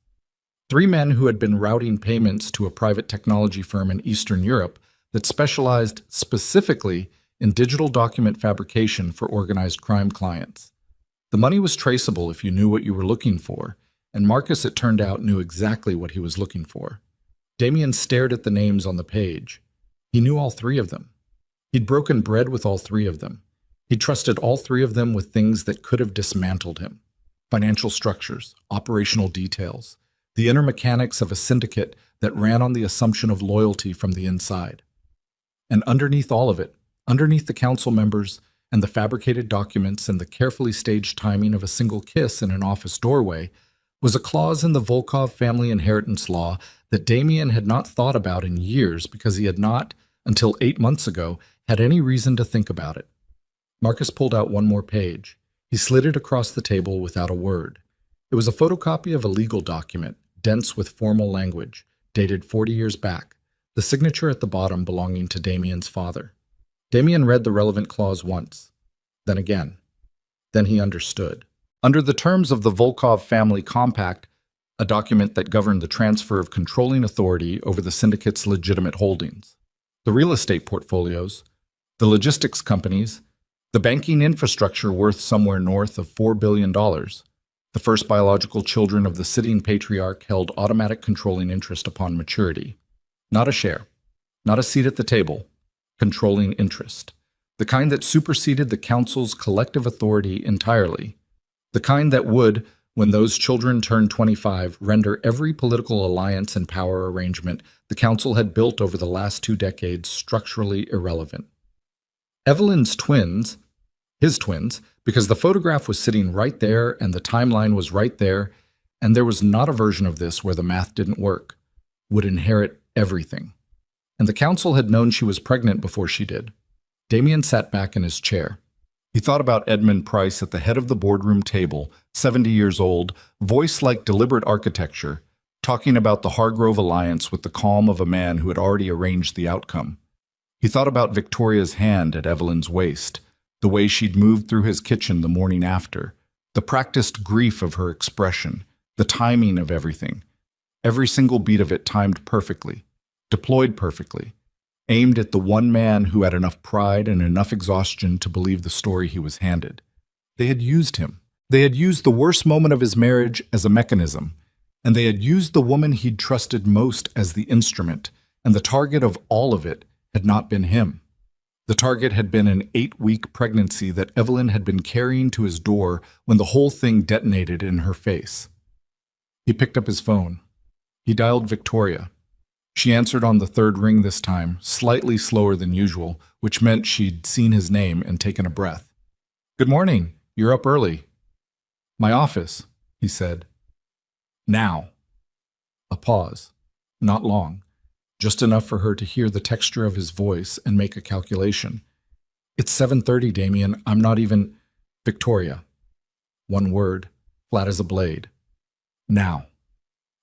S1: 3 men who had been routing payments to a private technology firm in Eastern Europe that specialized specifically in digital document fabrication for organized crime clients. The money was traceable if you knew what you were looking for, and Marcus, it turned out, knew exactly what he was looking for. Damien stared at the names on the page. He knew all three of them. He'd broken bread with all three of them. He trusted all three of them with things that could have dismantled him. Financial structures, operational details, the inner mechanics of a syndicate that ran on the assumption of loyalty from the inside. And underneath all of it, underneath the council members and the fabricated documents and the carefully staged timing of a single kiss in an office doorway, was a clause in the Volkov family inheritance law that Damien had not thought about in years because he had not, until 8 months ago, had any reason to think about it. Marcus pulled out one more page. He slid it across the table without a word. It was a photocopy of a legal document, dense with formal language, dated 40 years back, the signature at the bottom belonging to Damien's father. Damien read the relevant clause once, then again. Then he understood. Under the terms of the Volkov family compact, a document that governed the transfer of controlling authority over the syndicate's legitimate holdings, the real estate portfolios, the logistics companies, the banking infrastructure worth somewhere north of $4 billion, the first biological children of the sitting patriarch held automatic controlling interest upon maturity. Not a share, not a seat at the table, controlling interest. The kind that superseded the council's collective authority entirely. The kind that would, when those children turned 25, render every political alliance and power arrangement the council had built over the last 2 decades structurally irrelevant. Evelyn's twins, his twins, because the photograph was sitting right there and the timeline was right there, and there was not a version of this where the math didn't work, would inherit everything. And the council had known she was pregnant before she did. Damien sat back in his chair. He thought about Edmund Price at the head of the boardroom table, 70 years old, voice like deliberate architecture, talking about the Hargrove alliance with the calm of a man who had already arranged the outcome. He thought about Victoria's hand at Evelyn's waist, the way she'd moved through his kitchen the morning after, the practiced grief of her expression, the timing of everything. Every single beat of it timed perfectly, deployed perfectly, aimed at the one man who had enough pride and enough exhaustion to believe the story he was handed. They had used him. They had used the worst moment of his marriage as a mechanism, and they had used the woman he'd trusted most as the instrument, and the target of all of it had not been him. The target had been an 8-week pregnancy that Evelyn had been carrying to his door when the whole thing detonated in her face. He picked up his phone. He dialed Victoria. She answered on the 3rd ring this time, slightly slower than usual, which meant she'd seen his name and taken a breath. "Good morning. You're up early." "My office," he said. "Now." A pause. Not long. Just enough for her to hear the texture of his voice and make a calculation. "It's 7:30, Damien. I'm not even—" "Victoria." One word, flat as a blade. "Now."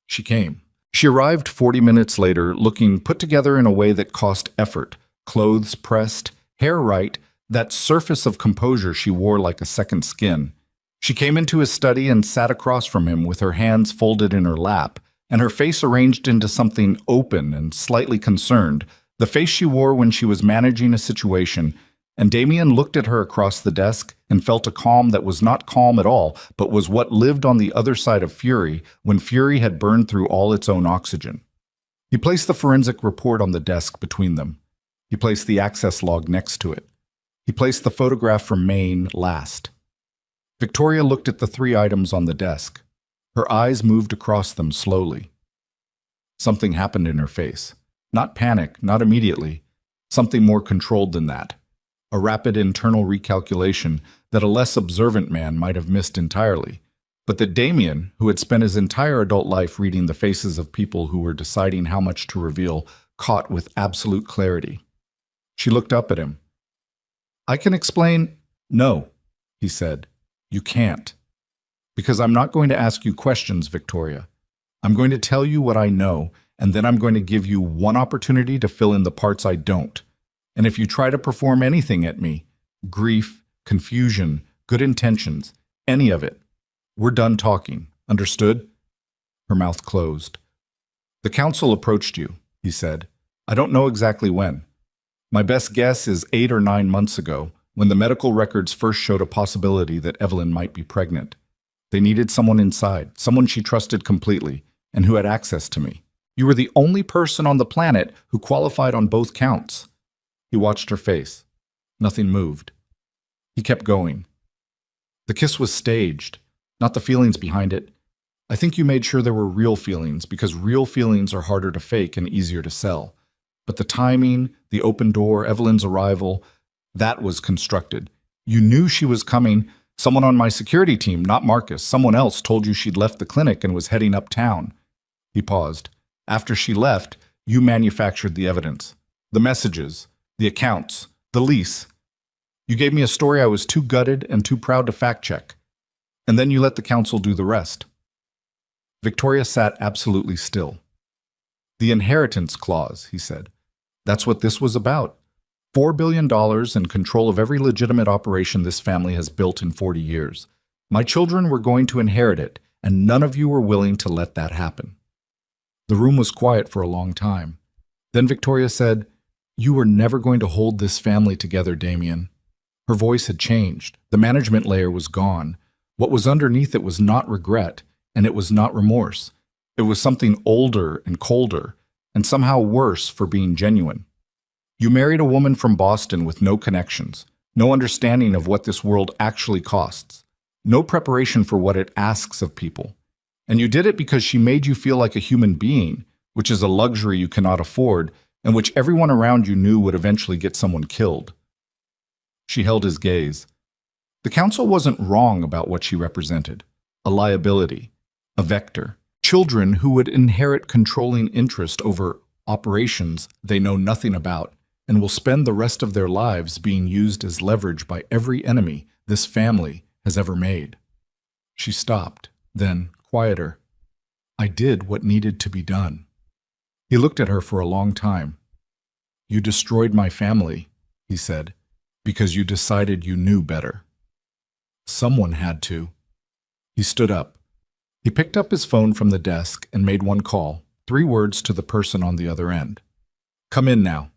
S1: She came. She arrived 40 minutes later, looking put together in a way that cost effort, clothes pressed, hair right, that surface of composure she wore like a second skin. She came into his study and sat across from him with her hands folded in her lap, and her face arranged into something open and slightly concerned, the face she wore when she was managing a situation, and Damien looked at her across the desk and felt a calm that was not calm at all, but was what lived on the other side of fury when fury had burned through all its own oxygen. He placed the forensic report on the desk between them. He placed the access log next to it. He placed the photograph from Maine last. Victoria looked at the 3 items on the desk. Her eyes moved across them slowly. Something happened in her face. Not panic, not immediately. Something more controlled than that. A rapid internal recalculation that a less observant man might have missed entirely, but that Damien, who had spent his entire adult life reading the faces of people who were deciding how much to reveal, caught with absolute clarity. She looked up at him. "I can explain—" "No," he said. "You can't. Because I'm not going to ask you questions, Victoria. I'm going to tell you what I know, and then I'm going to give you one opportunity to fill in the parts I don't. And if you try to perform anything at me, grief, confusion, good intentions, any of it, we're done talking. Understood?" Her mouth closed. "The council approached you," he said. "I don't know exactly when. My best guess is 8 or 9 months ago, when the medical records first showed a possibility that Evelyn might be pregnant. They needed someone inside, someone she trusted completely, and who had access to me. You were the only person on the planet who qualified on both counts. He watched her face. Nothing moved. He kept going. The kiss was staged, not the feelings behind it. I think you made sure there were real feelings, because real feelings are harder to fake and easier to sell. But the timing, the open door, Evelyn's arrival, that was constructed. You knew she was coming. Someone on my security team, not Marcus, someone else told you she'd left the clinic and was heading uptown. He paused. After she left, you manufactured the evidence. The messages, the accounts, the lease. You gave me a story I was too gutted and too proud to fact-check. And then you let the council do the rest. Victoria sat absolutely still. The inheritance clause, he said. That's what this was about. $4 billion and control of every legitimate operation this family has built in 40 years. My children were going to inherit it, and none of you were willing to let that happen. The room was quiet for a long time. Then Victoria said, "You were never going to hold this family together, Damien." Her voice had changed. The management layer was gone. What was underneath it was not regret, and it was not remorse. It was something older and colder, and somehow worse for being genuine. You married a woman from Boston with no connections, no understanding of what this world actually costs, no preparation for what it asks of people. And you did it because she made you feel like a human being, which is a luxury you cannot afford, and which everyone around you knew would eventually get someone killed. She held his gaze. The council wasn't wrong about what she represented. A liability, a vector. Children who would inherit controlling interest over operations they know nothing about and will spend the rest of their lives being used as leverage by every enemy this family has ever made. She stopped, then, quieter. I did what needed to be done. He looked at her for a long time. You destroyed my family, he said, because you decided you knew better. Someone had to. He stood up. He picked up his phone from the desk and made one call, 3 words to the person on the other end. Come in now.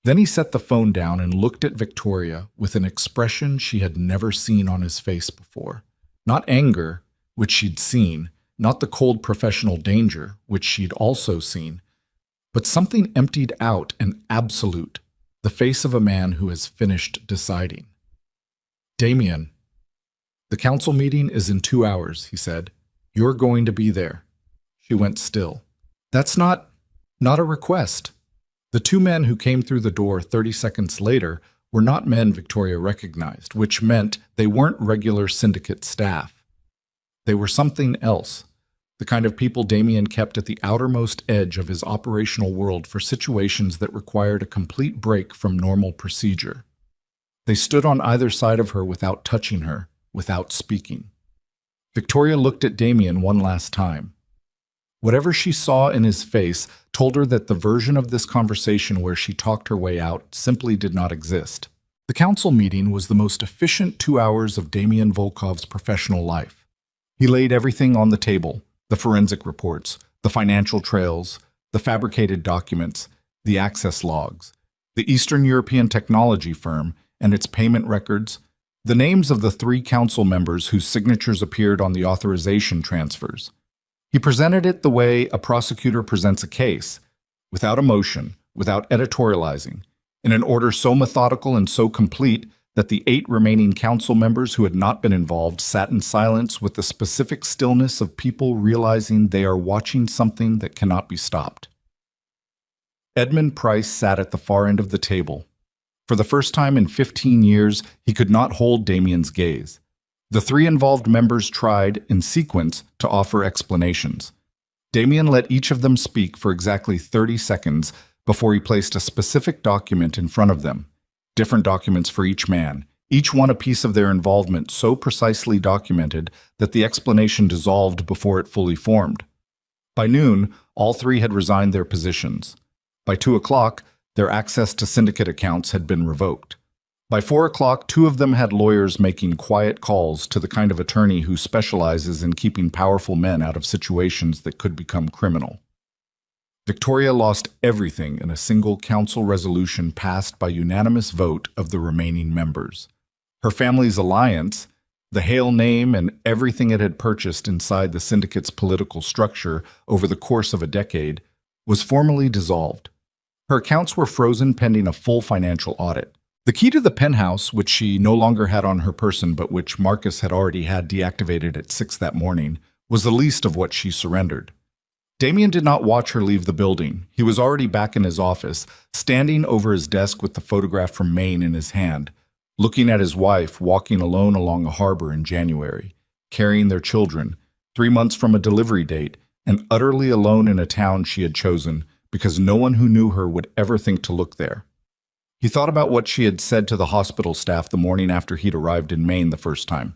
S1: Then he set the phone down and looked at Victoria with an expression she had never seen on his face before. Not anger, which she'd seen, not the cold professional danger, which she'd also seen, but something emptied out and absolute, the face of a man who has finished deciding. Damien. The council meeting is in 2 hours, he said. You're going to be there. She went still. That's not a request. The 2 men who came through the door 30 seconds later were not men Victoria recognized, which meant they weren't regular syndicate staff. They were something else, the kind of people Damien kept at the outermost edge of his operational world for situations that required a complete break from normal procedure. They stood on either side of her without touching her, without speaking. Victoria looked at Damien one last time. Whatever she saw in his face told her that the version of this conversation where she talked her way out simply did not exist. The council meeting was the most efficient 2 hours of Damien Volkov's professional life. He laid everything on the table, the forensic reports, the financial trails, the fabricated documents, the access logs, the Eastern European technology firm and its payment records, the names of the 3 council members whose signatures appeared on the authorization transfers. He presented it the way a prosecutor presents a case, without emotion, without editorializing, in an order so methodical and so complete that the 8 remaining council members who had not been involved sat in silence with the specific stillness of people realizing they are watching something that cannot be stopped. Edmund Price sat at the far end of the table. For the first time in 15 years, he could not hold Damien's gaze. The 3 involved members tried, in sequence, to offer explanations. Damien let each of them speak for exactly 30 seconds before he placed a specific document in front of them. Different documents for each man, each one a piece of their involvement so precisely documented that the explanation dissolved before it fully formed. By noon, all 3 had resigned their positions. By 2 o'clock, their access to syndicate accounts had been revoked. By 4 o'clock, 2 of them had lawyers making quiet calls to the kind of attorney who specializes in keeping powerful men out of situations that could become criminal. Victoria lost everything in a single council resolution passed by unanimous vote of the remaining members. Her family's alliance, the Hale name and everything it had purchased inside the syndicate's political structure over the course of a decade, was formally dissolved. Her accounts were frozen pending a full financial audit. The key to the penthouse, which she no longer had on her person but which Marcus had already had deactivated at 6 that morning, was the least of what she surrendered. Damien did not watch her leave the building. He was already back in his office, standing over his desk with the photograph from Maine in his hand, looking at his wife walking alone along a harbor in January, carrying their children, 3 months from a delivery date, and utterly alone in a town she had chosen because no one who knew her would ever think to look there. He thought about what she had said to the hospital staff the morning after he'd arrived in Maine the first time.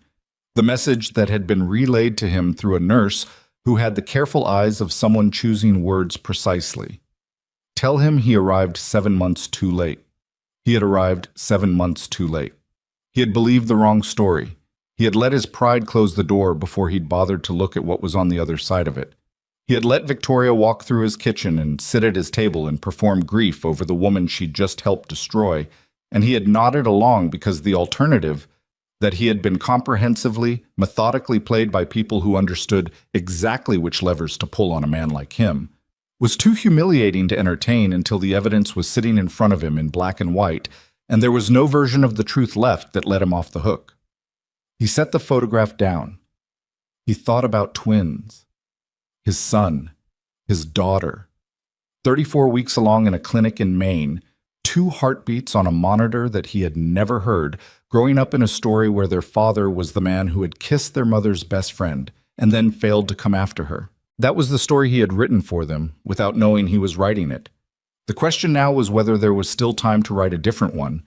S1: The message that had been relayed to him through a nurse who had the careful eyes of someone choosing words precisely. Tell him he arrived 7 months too late. He had arrived 7 months too late. He had believed the wrong story. He had let his pride close the door before he'd bothered to look at what was on the other side of it. He had let Victoria walk through his kitchen and sit at his table and perform grief over the woman she'd just helped destroy, and he had nodded along because the alternative, that he had been comprehensively, methodically played by people who understood exactly which levers to pull on a man like him, was too humiliating to entertain until the evidence was sitting in front of him in black and white, and there was no version of the truth left that let him off the hook. He set the photograph down. He thought about twins. His son. His daughter. 34 weeks along in a clinic in Maine, 2 heartbeats on a monitor that he had never heard, growing up in a story where their father was the man who had kissed their mother's best friend and then failed to come after her. That was the story he had written for them, without knowing he was writing it. The question now was whether there was still time to write a different one,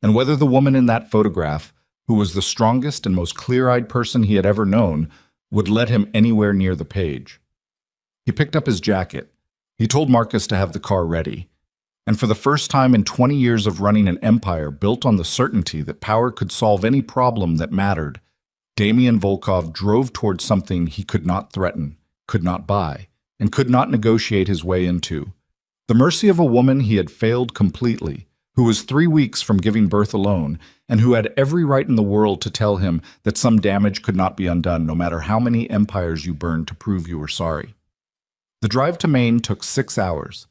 S1: and whether the woman in that photograph, who was the strongest and most clear-eyed person he had ever known, would let him anywhere near the page. He picked up his jacket. He told Marcus to have the car ready. And for the first time in 20 years of running an empire built on the certainty that power could solve any problem that mattered, Damien Volkov drove towards something he could not threaten, could not buy, and could not negotiate his way into. The mercy of a woman he had failed completely, who was 3 weeks from giving birth alone, and who had every right in the world to tell him that some damage could not be undone no matter how many empires you burned to prove you were sorry. The drive to Maine took 6 hours.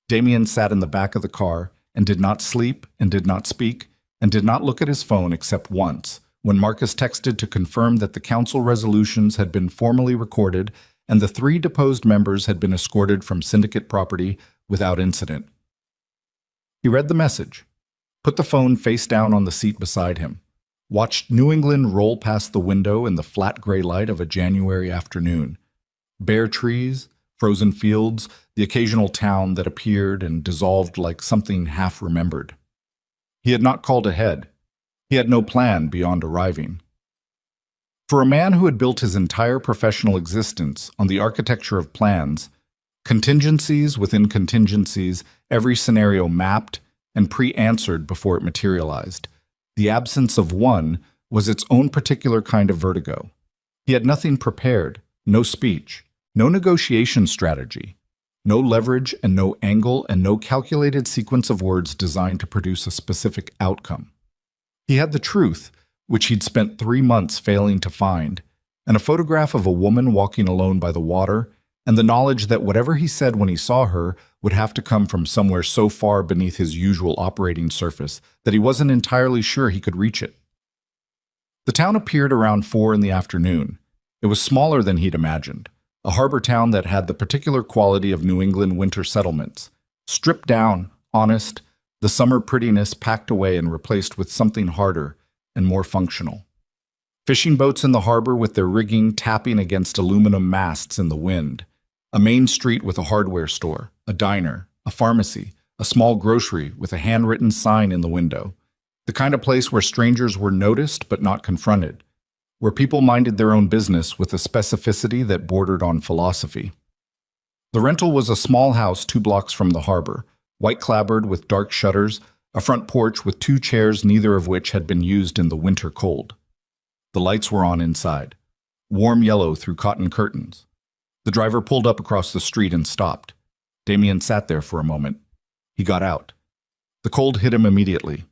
S1: Damien sat in the back of the car and did not sleep and did not speak and did not look at his phone except once, when Marcus texted to confirm that the council resolutions had been formally recorded and the 3 deposed members had been escorted from syndicate property without incident. He read the message, put the phone face down on the seat beside him, watched New England roll past the window in the flat gray light of a January afternoon. Bare trees, frozen fields, the occasional town that appeared and dissolved like something half-remembered. He had not called ahead. He had no plan beyond arriving. For a man who had built his entire professional existence on the architecture of plans, contingencies within contingencies, every scenario mapped and pre-answered before it materialized, the absence of one was its own particular kind of vertigo. He had nothing prepared, no speech, no negotiation strategy, no leverage and no angle and no calculated sequence of words designed to produce a specific outcome. He had the truth, which he'd spent 3 months failing to find, and a photograph of a woman walking alone by the water, and the knowledge that whatever he said when he saw her would have to come from somewhere so far beneath his usual operating surface that he wasn't entirely sure he could reach it. The town appeared around 4 in the afternoon. It was smaller than he'd imagined, a harbor town that had the particular quality of New England winter settlements. Stripped down, honest, the summer prettiness packed away and replaced with something harder and more functional. Fishing boats in the harbor with their rigging tapping against aluminum masts in the wind. A main street with a hardware store, a diner, a pharmacy, a small grocery with a handwritten sign in the window. The kind of place where strangers were noticed but not confronted, where people minded their own business with a specificity that bordered on philosophy. The rental was a small house 2 blocks from the harbor, white-clapboard with dark shutters, a front porch with 2 chairs, neither of which had been used in the winter cold. The lights were on inside, warm yellow through cotton curtains. The driver pulled up across the street and stopped. Damien sat there for a moment. He got out. The cold hit him immediately.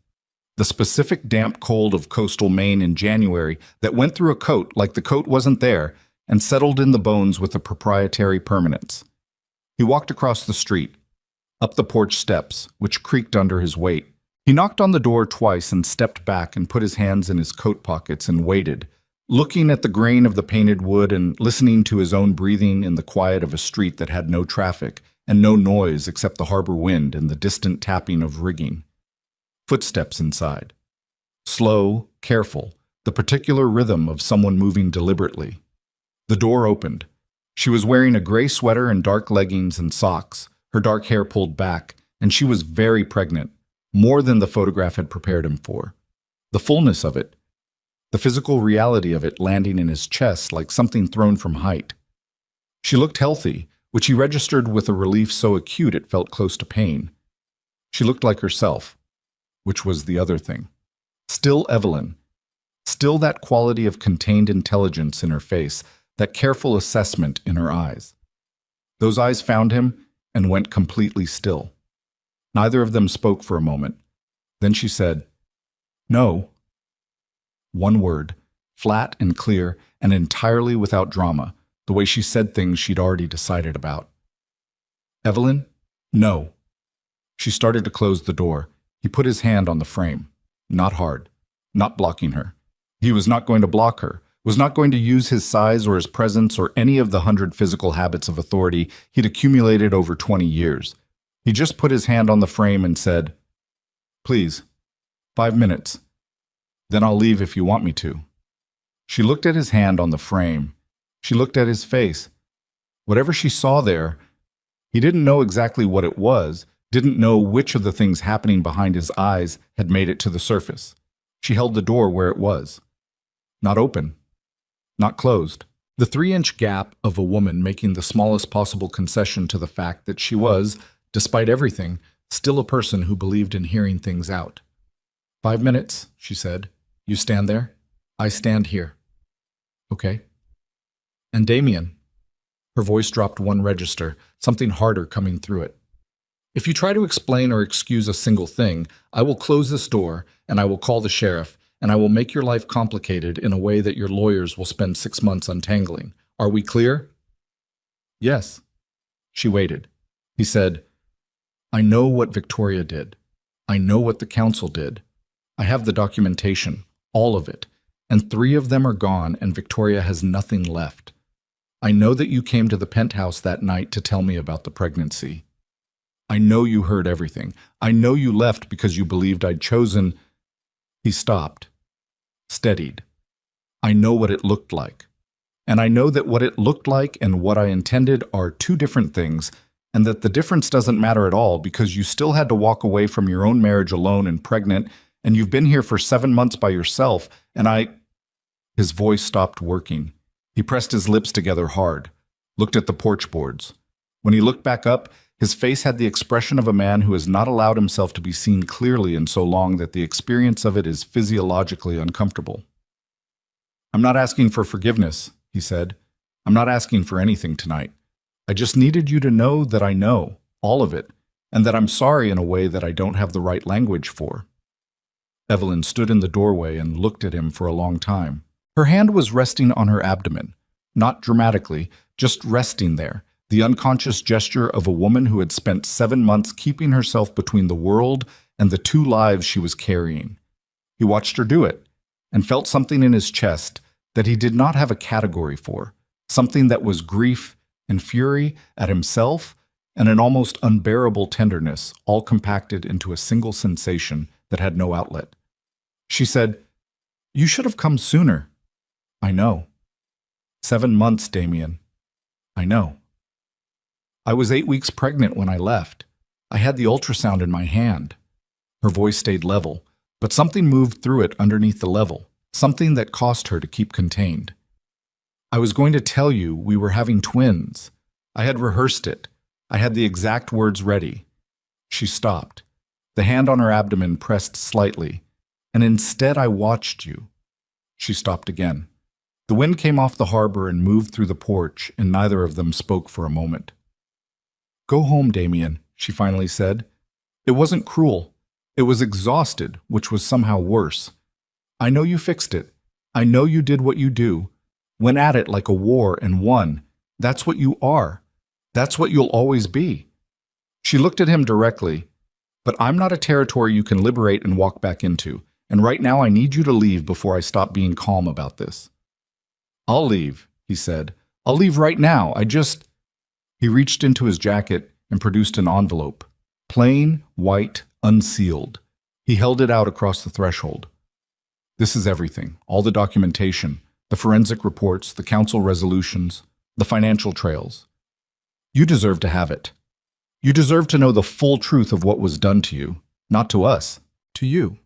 S1: The specific damp cold of coastal Maine in January that went through a coat like the coat wasn't there and settled in the bones with a proprietary permanence. He walked across the street, up the porch steps, which creaked under his weight. He knocked on the door twice and stepped back and put his hands in his coat pockets and waited, looking at the grain of the painted wood and listening to his own breathing in the quiet of a street that had no traffic and no noise except the harbor wind and the distant tapping of rigging. Footsteps inside. Slow, careful, the particular rhythm of someone moving deliberately. The door opened. She was wearing a gray sweater and dark leggings and socks, her dark hair pulled back, and she was very pregnant, more than the photograph had prepared him for. The fullness of it, the physical reality of it landing in his chest like something thrown from height. She looked healthy, which he registered with a relief so acute it felt close to pain. She looked like herself, which was the other thing. Still Evelyn. Still that quality of contained intelligence in her face, that careful assessment in her eyes. Those eyes found him and went completely still. Neither of them spoke for a moment. Then she said, "No." One word, flat and clear and entirely without drama, the way she said things she'd already decided about. "Evelyn, no." She started to close the door. He put his hand on the frame. Not hard. Not blocking her. He was not going to block her. Was not going to use his size or his presence or any of the 100 physical habits of authority he'd accumulated over 20 years. He just put his hand on the frame and said, "Please, 5 minutes. Then I'll leave if you want me to." She looked at his hand on the frame. She looked at his face. Whatever she saw there, he didn't know exactly what it was, didn't know which of the things happening behind his eyes had made it to the surface. She held the door where it was. Not open. Not closed. The 3-inch gap of a woman making the smallest possible concession to the fact that she was, despite everything, still a person who believed in hearing things out. 5 minutes, she said. You stand there. I stand here. Okay. And Damien. Her voice dropped one register, something harder coming through it. If you try to explain or excuse a single thing, I will close this door, and I will call the sheriff, and I will make your life complicated in a way that your lawyers will spend 6 months untangling. Are we clear? Yes. She waited. He said, I know what Victoria did. I know what the council did. I have the documentation, all of it, and 3 of them are gone and Victoria has nothing left. I know that you came to the penthouse that night to tell me about the pregnancy. I know you heard everything. I know you left because you believed I'd chosen. He stopped, steadied. I know what it looked like. And I know that what it looked like and what I intended are 2 different things, and that the difference doesn't matter at all because you still had to walk away from your own marriage alone and pregnant, and you've been here for 7 months by yourself, and I... His voice stopped working. He pressed his lips together hard, looked at the porch boards. When he looked back up, his face had the expression of a man who has not allowed himself to be seen clearly in so long that the experience of it is physiologically uncomfortable. I'm not asking for forgiveness, he said. I'm not asking for anything tonight. I just needed you to know that I know, all of it, and that I'm sorry in a way that I don't have the right language for. Evelyn stood in the doorway and looked at him for a long time. Her hand was resting on her abdomen, not dramatically, just resting there, the unconscious gesture of a woman who had spent 7 months keeping herself between the world and the 2 lives she was carrying. He watched her do it, and felt something in his chest that he did not have a category for, something that was grief and fury at himself and an almost unbearable tenderness, all compacted into a single sensation that had no outlet. She said, You should have come sooner. I know. 7 months, Damien. I know. I was 8 weeks pregnant when I left. I had the ultrasound in my hand. Her voice stayed level, but something moved through it underneath the level, something that caused her to keep contained. I was going to tell you we were having twins. I had rehearsed it. I had the exact words ready. She stopped. The hand on her abdomen pressed slightly, and instead I watched you. She stopped again. The wind came off the harbor and moved through the porch, and neither of them spoke for a moment. Go home, Damien, she finally said. It wasn't cruel. It was exhausted, which was somehow worse. I know you fixed it. I know you did what you do. Went at it like a war and won. That's what you are. That's what you'll always be. She looked at him directly. But I'm not a territory you can liberate and walk back into. And right now I need you to leave before I stop being calm about this. I'll leave, he said. I'll leave right now. He reached into his jacket and produced an envelope. Plain, white, unsealed. He held it out across the threshold. This is everything. All the documentation, the forensic reports, the council resolutions, the financial trails. You deserve to have it. You deserve to know the full truth of what was done to you. Not to us. To you.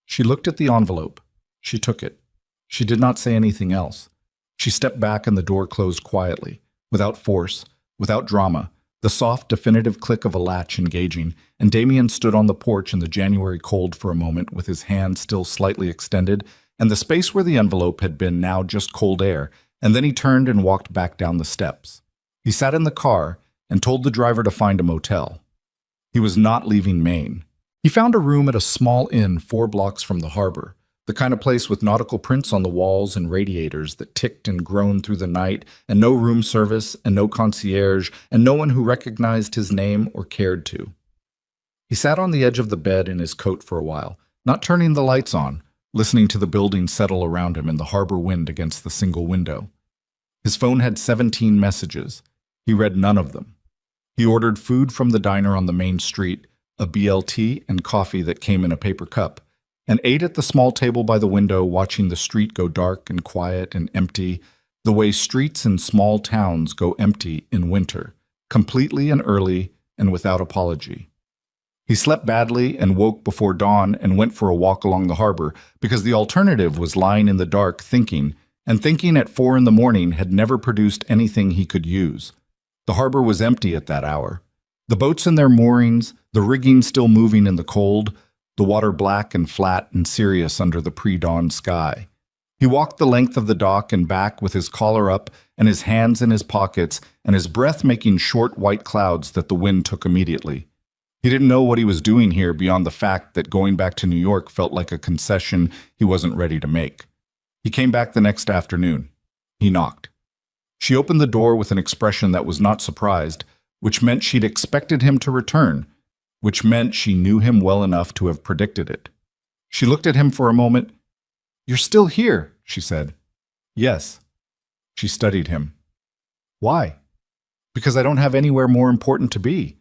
S1: She looked at the envelope. She took it. She did not say anything else. She stepped back and the door closed quietly, without force, without drama, the soft, definitive click of a latch engaging, and Damien stood on the porch in the January cold for a moment with his hand still slightly extended, and the space where the envelope had been now just cold air, and then he turned and walked back down the steps. He sat in the car and told the driver to find a motel. He was not leaving Maine. He found a room at a small inn 4 blocks from the harbor, the kind of place with nautical prints on the walls and radiators that ticked and groaned through the night, and no room service, and no concierge, and no one who recognized his name or cared to. He sat on the edge of the bed in his coat for a while, not turning the lights on, listening to the building settle around him and the harbor wind against the single window. His phone had 17 messages. He read none of them. He ordered food from the diner on the main street, a BLT and coffee that came in a paper cup, and ate at the small table by the window watching the street go dark and quiet and empty, the way streets in small towns go empty in winter, completely and early and without apology. He slept badly and woke before dawn and went for a walk along the harbor because the alternative was lying in the dark thinking, and thinking at 4 in the morning had never produced anything he could use. The harbor was empty at that hour. The boats in their moorings, the rigging still moving in the cold, the water black and flat and serious under the pre-dawn sky. He walked the length of the dock and back with his collar up and his hands in his pockets and his breath making short white clouds that the wind took immediately. He didn't know what he was doing here beyond the fact that going back to New York felt like a concession he wasn't ready to make. He came back the next afternoon. He knocked. She opened the door with an expression that was not surprised, which meant she'd expected him to return, which meant she knew him well enough to have predicted it. She looked at him for a moment. "You're still here," she said. "Yes." She studied him. "Why?" "Because I don't have anywhere more important to be."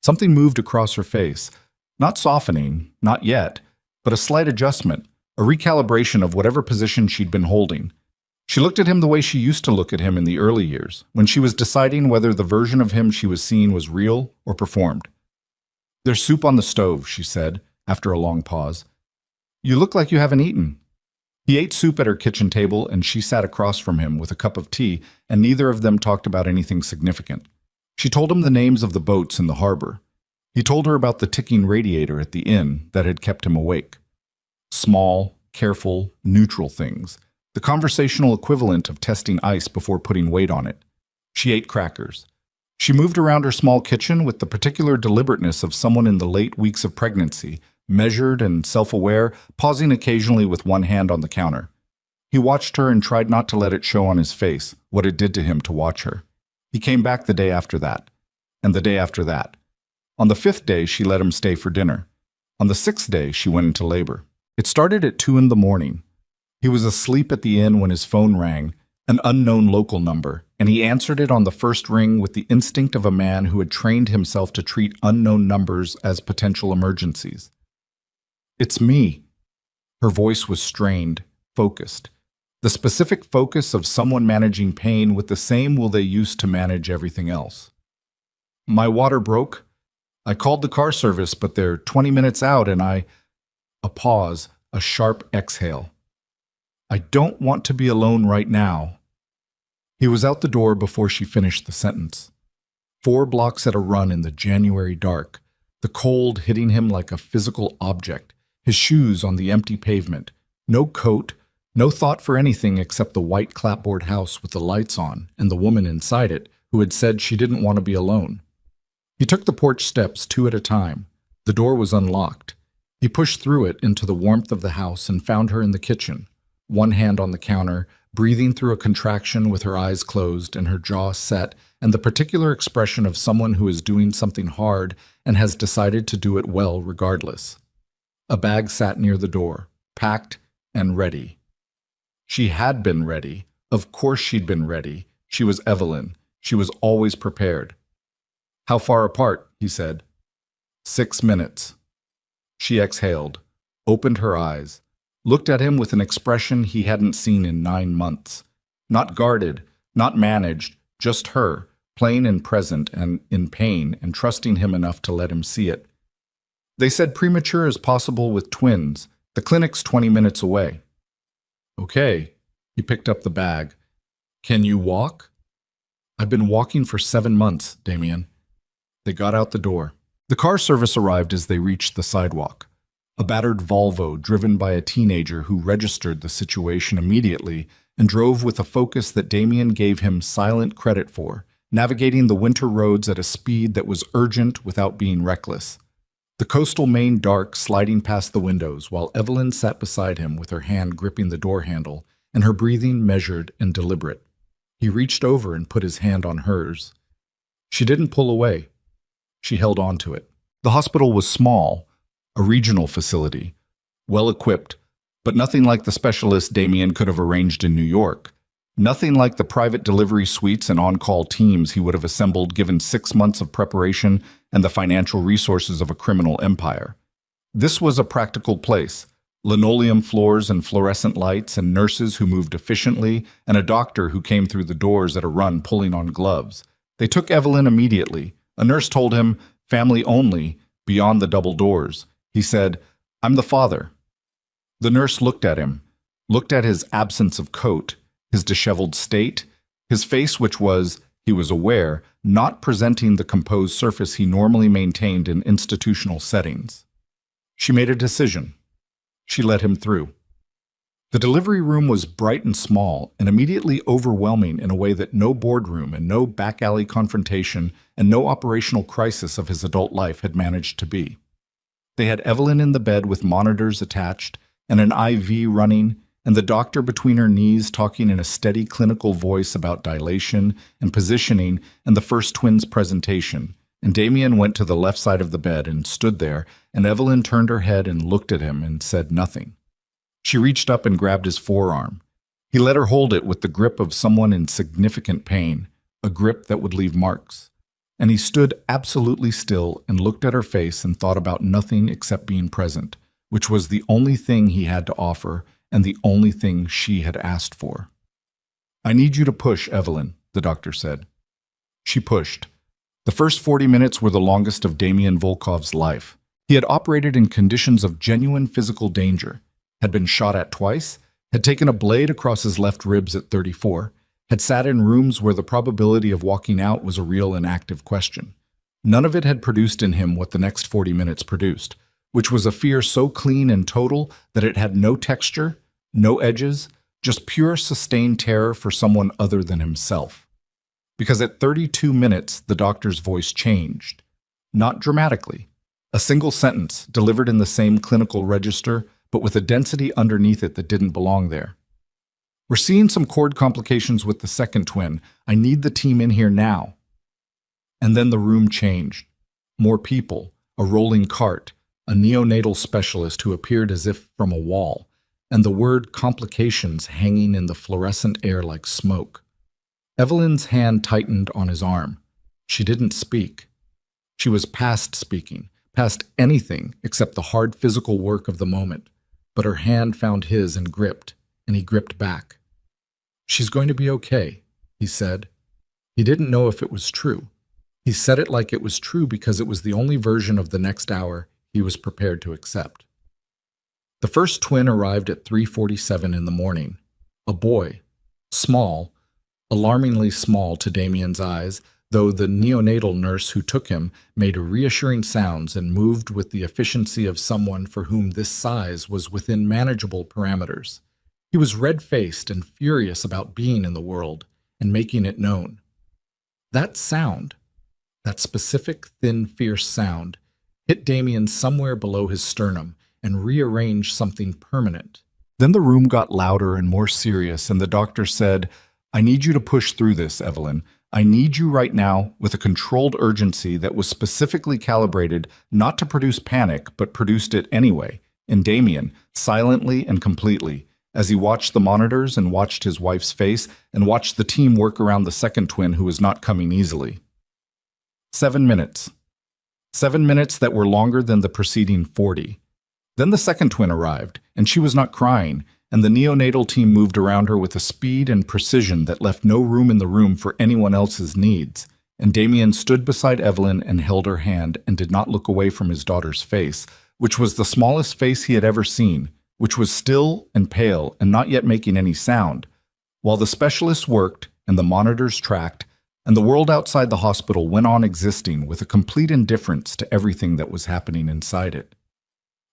S1: Something moved across her face, not softening, not yet, but a slight adjustment, a recalibration of whatever position she'd been holding. She looked at him the way she used to look at him in the early years, when she was deciding whether the version of him she was seeing was real or performed. "There's soup on the stove," she said, after a long pause. "You look like you haven't eaten." He ate soup at her kitchen table, and she sat across from him with a cup of tea, and neither of them talked about anything significant. She told him the names of the boats in the harbor. He told her about the ticking radiator at the inn that had kept him awake. Small, careful, neutral things, the conversational equivalent of testing ice before putting weight on it. She ate crackers. She moved around her small kitchen with the particular deliberateness of someone in the late weeks of pregnancy, measured and self-aware, pausing occasionally with one hand on the counter. He watched her and tried not to let it show on his face what it did to him to watch her. He came back the day after that, and the day after that. On the 5th day, she let him stay for dinner. On the 6th day, she went into labor. It started at 2 in the morning. He was asleep at the inn when his phone rang, an unknown local number, and he answered it on the first ring with the instinct of a man who had trained himself to treat unknown numbers as potential emergencies. "It's me." Her voice was strained, focused. The specific focus of someone managing pain with the same will they use to manage everything else. "My water broke. I called the car service, but they're 20 minutes out and I—" A pause, a sharp exhale. "I don't want to be alone right now." He was out the door before she finished the sentence. 4 blocks at a run in the January dark, the cold hitting him like a physical object, his shoes on the empty pavement, no coat, no thought for anything except the white clapboard house with the lights on and the woman inside it who had said she didn't want to be alone. He took the porch steps 2 at a time. The door was unlocked. He pushed through it into the warmth of the house and found her in the kitchen, one hand on the counter, breathing through a contraction with her eyes closed and her jaw set, and the particular expression of someone who is doing something hard and has decided to do it well regardless. A bag sat near the door, packed and ready. She had been ready. Of course she'd been ready. She was Evelyn. She was always prepared. "How far apart?" he said. 6 minutes. She exhaled, opened her eyes, looked at him with an expression he hadn't seen in 9 months. Not guarded, not managed, just her, plain and present and in pain and trusting him enough to let him see it. "They said premature is possible with twins. The clinic's 20 minutes away." "Okay." He picked up the bag. "Can you walk?" "I've been walking for 7 months, Damien." They got out the door. The car service arrived as they reached the sidewalk. A battered Volvo driven by a teenager who registered the situation immediately and drove with a focus that Damien gave him silent credit for, navigating the winter roads at a speed that was urgent without being reckless. The coastal Maine dark sliding past the windows while Evelyn sat beside him with her hand gripping the door handle and her breathing measured and deliberate. He reached over and put his hand on hers. She didn't pull away. She held on to it. The hospital was small, a regional facility, well-equipped, but nothing like the specialist Damien could have arranged in New York. Nothing like the private delivery suites and on-call teams he would have assembled given 6 months of preparation and the financial resources of a criminal empire. This was a practical place. Linoleum floors and fluorescent lights and nurses who moved efficiently and a doctor who came through the doors at a run pulling on gloves. They took Evelyn immediately. A nurse told him, "Family only, beyond the double doors." He said, "I'm the father." The nurse looked at him, looked at his absence of coat, his disheveled state, his face which was, he was aware, not presenting the composed surface he normally maintained in institutional settings. She made a decision. She let him through. The delivery room was bright and small and immediately overwhelming in a way that no boardroom and no back-alley confrontation and no operational crisis of his adult life had managed to be. They had Evelyn in the bed with monitors attached and an IV running, and the doctor between her knees talking in a steady clinical voice about dilation and positioning and the first twins' presentation. And Damien went to the left side of the bed and stood there, and Evelyn turned her head and looked at him and said nothing. She reached up and grabbed his forearm. He let her hold it with the grip of someone in significant pain, a grip that would leave marks. And he stood absolutely still and looked at her face and thought about nothing except being present, which was the only thing he had to offer and the only thing she had asked for. "I need you to push, Evelyn," the doctor said. She pushed. The first 40 minutes were the longest of Damien Volkov's life. He had operated in conditions of genuine physical danger, had been shot at twice, had taken a blade across his left ribs at 34, had sat in rooms where the probability of walking out was a real and active question. None of it had produced in him what the next 40 minutes produced, which was a fear so clean and total that it had no texture, no edges, just pure sustained terror for someone other than himself. Because at 32 minutes, the doctor's voice changed. Not dramatically. A single sentence, delivered in the same clinical register, but with a density underneath it that didn't belong there. "We're seeing some cord complications with the second twin. I need the team in here now." And then the room changed. More people, a rolling cart, a neonatal specialist who appeared as if from a wall, and the word complications hanging in the fluorescent air like smoke. Evelyn's hand tightened on his arm. She didn't speak. She was past speaking, past anything except the hard physical work of the moment. But her hand found his and gripped, and he gripped back. "She's going to be okay," he said. He didn't know if it was true. He said it like it was true because it was the only version of the next hour he was prepared to accept. The first twin arrived at 3:47 in the morning. A boy, small, alarmingly small to Damien's eyes, though the neonatal nurse who took him made reassuring sounds and moved with the efficiency of someone for whom this size was within manageable parameters. He was red-faced and furious about being in the world and making it known. That sound, That specific, thin, fierce sound hit Damien somewhere below his sternum and rearranged something permanent. Then the room got louder and more serious, and the doctor said, "I need you to push through this, Evelyn. I need you right now with a controlled urgency that was specifically calibrated not to produce panic, but produced it anyway." And Damien, silently and completely, as he watched the monitors and watched his wife's face and watched the team work around the second twin who was not coming easily. 7 minutes. 7 minutes that were longer than the preceding 40. Then the second twin arrived, and she was not crying, and the neonatal team moved around her with a speed and precision that left no room in the room for anyone else's needs. And Damien stood beside Evelyn and held her hand and did not look away from his daughter's face, which was the smallest face he had ever seen, which was still and pale and not yet making any sound. While the specialists worked and the monitors tracked, and the world outside the hospital went on existing with a complete indifference to everything that was happening inside it.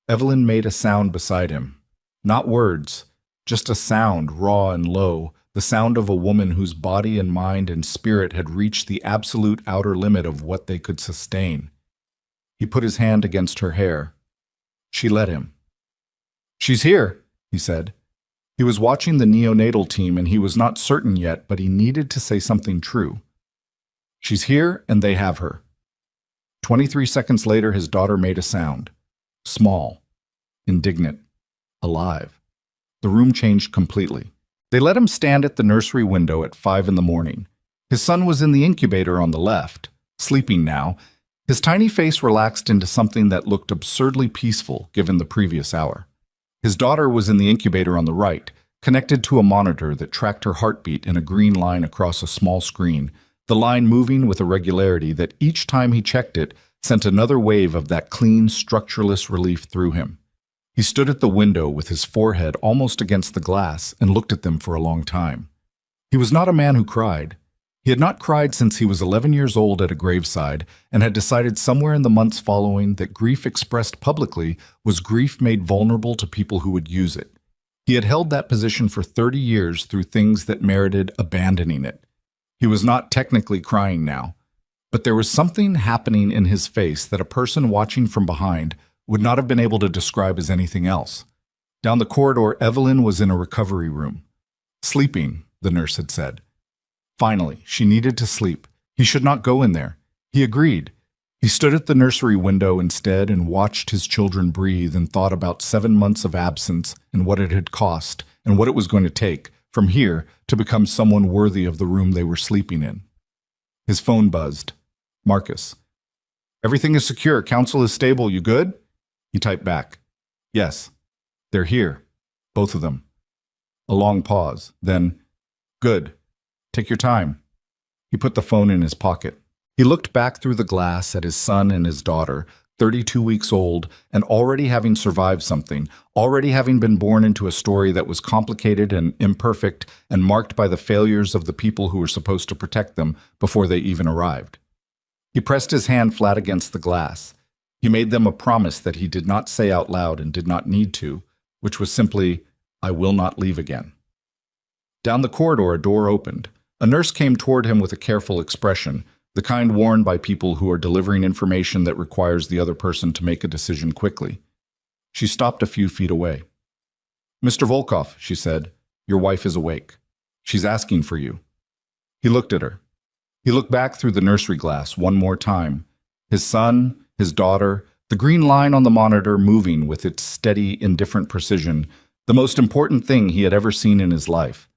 S1: Evelyn made a sound beside him. Not words, just a sound, raw and low, the sound of a woman whose body and mind and spirit had reached the absolute outer limit of what they could sustain. He put his hand against her hair. She let him. "She's here," he said. He was watching the neonatal team and he was not certain yet, but he needed to say something true. "She's here and they have her." 23 seconds later, his daughter made a sound. Small, indignant, alive. The room changed completely. They let him stand at the nursery window at 5 in the morning. His son was in the incubator on the left, sleeping now. His tiny face relaxed into something that looked absurdly peaceful given the previous hour. His daughter was in the incubator on the right, connected to a monitor that tracked her heartbeat in a green line across a small screen, the line moving with a regularity that each time he checked it sent another wave of that clean, structureless relief through him. He stood at the window with his forehead almost against the glass and looked at them for a long time. He was not a man who cried. He had not cried since he was 11 years old at a graveside and had decided somewhere in the months following that grief expressed publicly was grief made vulnerable to people who would use it. He had held that position for 30 years through things that merited abandoning it. He was not technically crying now, but there was something happening in his face that a person watching from behind would not have been able to describe as anything else. Down the corridor, Evelyn was in a recovery room. Sleeping, the nurse had said. Finally, she needed to sleep. He should not go in there. He agreed. He stood at the nursery window instead and watched his children breathe and thought about 7 months of absence and what it had cost and what it was going to take from here to become someone worthy of the room they were sleeping in. His phone buzzed. Marcus. "Everything is secure. Council is stable. You good?" He typed back. "Yes. They're here. Both of them." A long pause. Then, "Good. Take your time." He put the phone in his pocket. He looked back through the glass at his son and his daughter, 32 weeks old, and already having survived something, already having been born into a story that was complicated and imperfect and marked by the failures of the people who were supposed to protect them before they even arrived. He pressed his hand flat against the glass. He made them a promise that he did not say out loud and did not need to, which was simply, "I will not leave again." Down the corridor, a door opened. A nurse came toward him with a careful expression, the kind worn by people who are delivering information that requires the other person to make a decision quickly. She stopped a few feet away. "Mr. Volkov," she said, "your wife is awake. She's asking for you." He looked at her. He looked back through the nursery glass one more time. His son, his daughter, the green line on the monitor moving with its steady, indifferent precision, the most important thing he had ever seen in his life.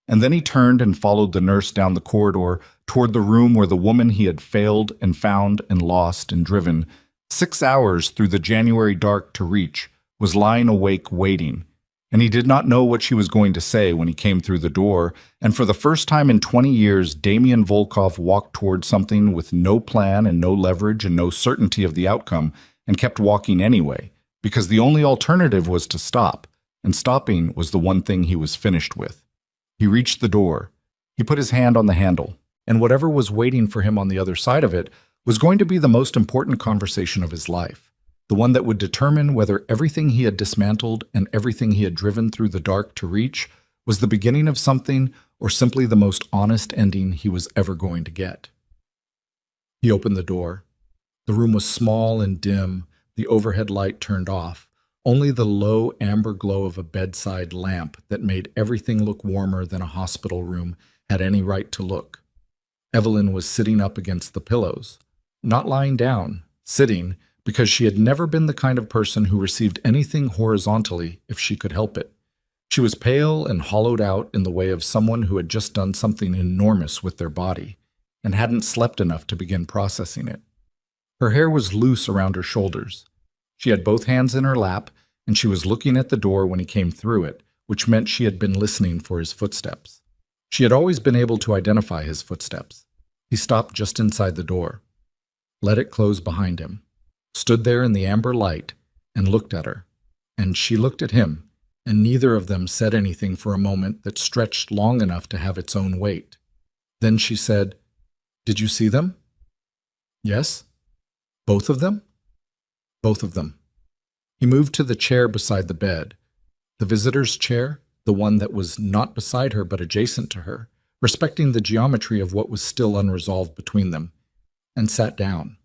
S1: And then he turned and followed the nurse down the corridor toward the room where the woman he had failed and found and lost and driven 6 hours through the January dark to reach was lying awake waiting. And he did not know what she was going to say when he came through the door, and for the first time in 20 years, Damien Volkov walked toward something with no plan and no leverage and no certainty of the outcome, and kept walking anyway, because the only alternative was to stop, and stopping was the one thing he was finished with. He reached the door. He put his hand on the handle, and whatever was waiting for him on the other side of it was going to be the most important conversation of his life. The one that would determine whether everything he had dismantled and everything he had driven through the dark to reach was the beginning of something or simply the most honest ending he was ever going to get. He opened the door. The room was small and dim, the overhead light turned off. Only the low amber glow of a bedside lamp that made everything look warmer than a hospital room had any right to look. Evelyn was sitting up against the pillows. Not lying down, sitting, because she had never been the kind of person who received anything horizontally if she could help it. She was pale and hollowed out in the way of someone who had just done something enormous with their body and hadn't slept enough to begin processing it. Her hair was loose around her shoulders. She had both hands in her lap, and she was looking at the door when he came through it, which meant she had been listening for his footsteps. She had always been able to identify his footsteps. He stopped just inside the door, let it close behind him, stood there in the amber light, and looked at her. And she looked at him, and neither of them said anything for a moment that stretched long enough to have its own weight. Then she said, "Did you see them?" "Yes." "Both of them?" "Both of them." He moved to the chair beside the bed, the visitor's chair, the one that was not beside her but adjacent to her, respecting the geometry of what was still unresolved between them, and sat down,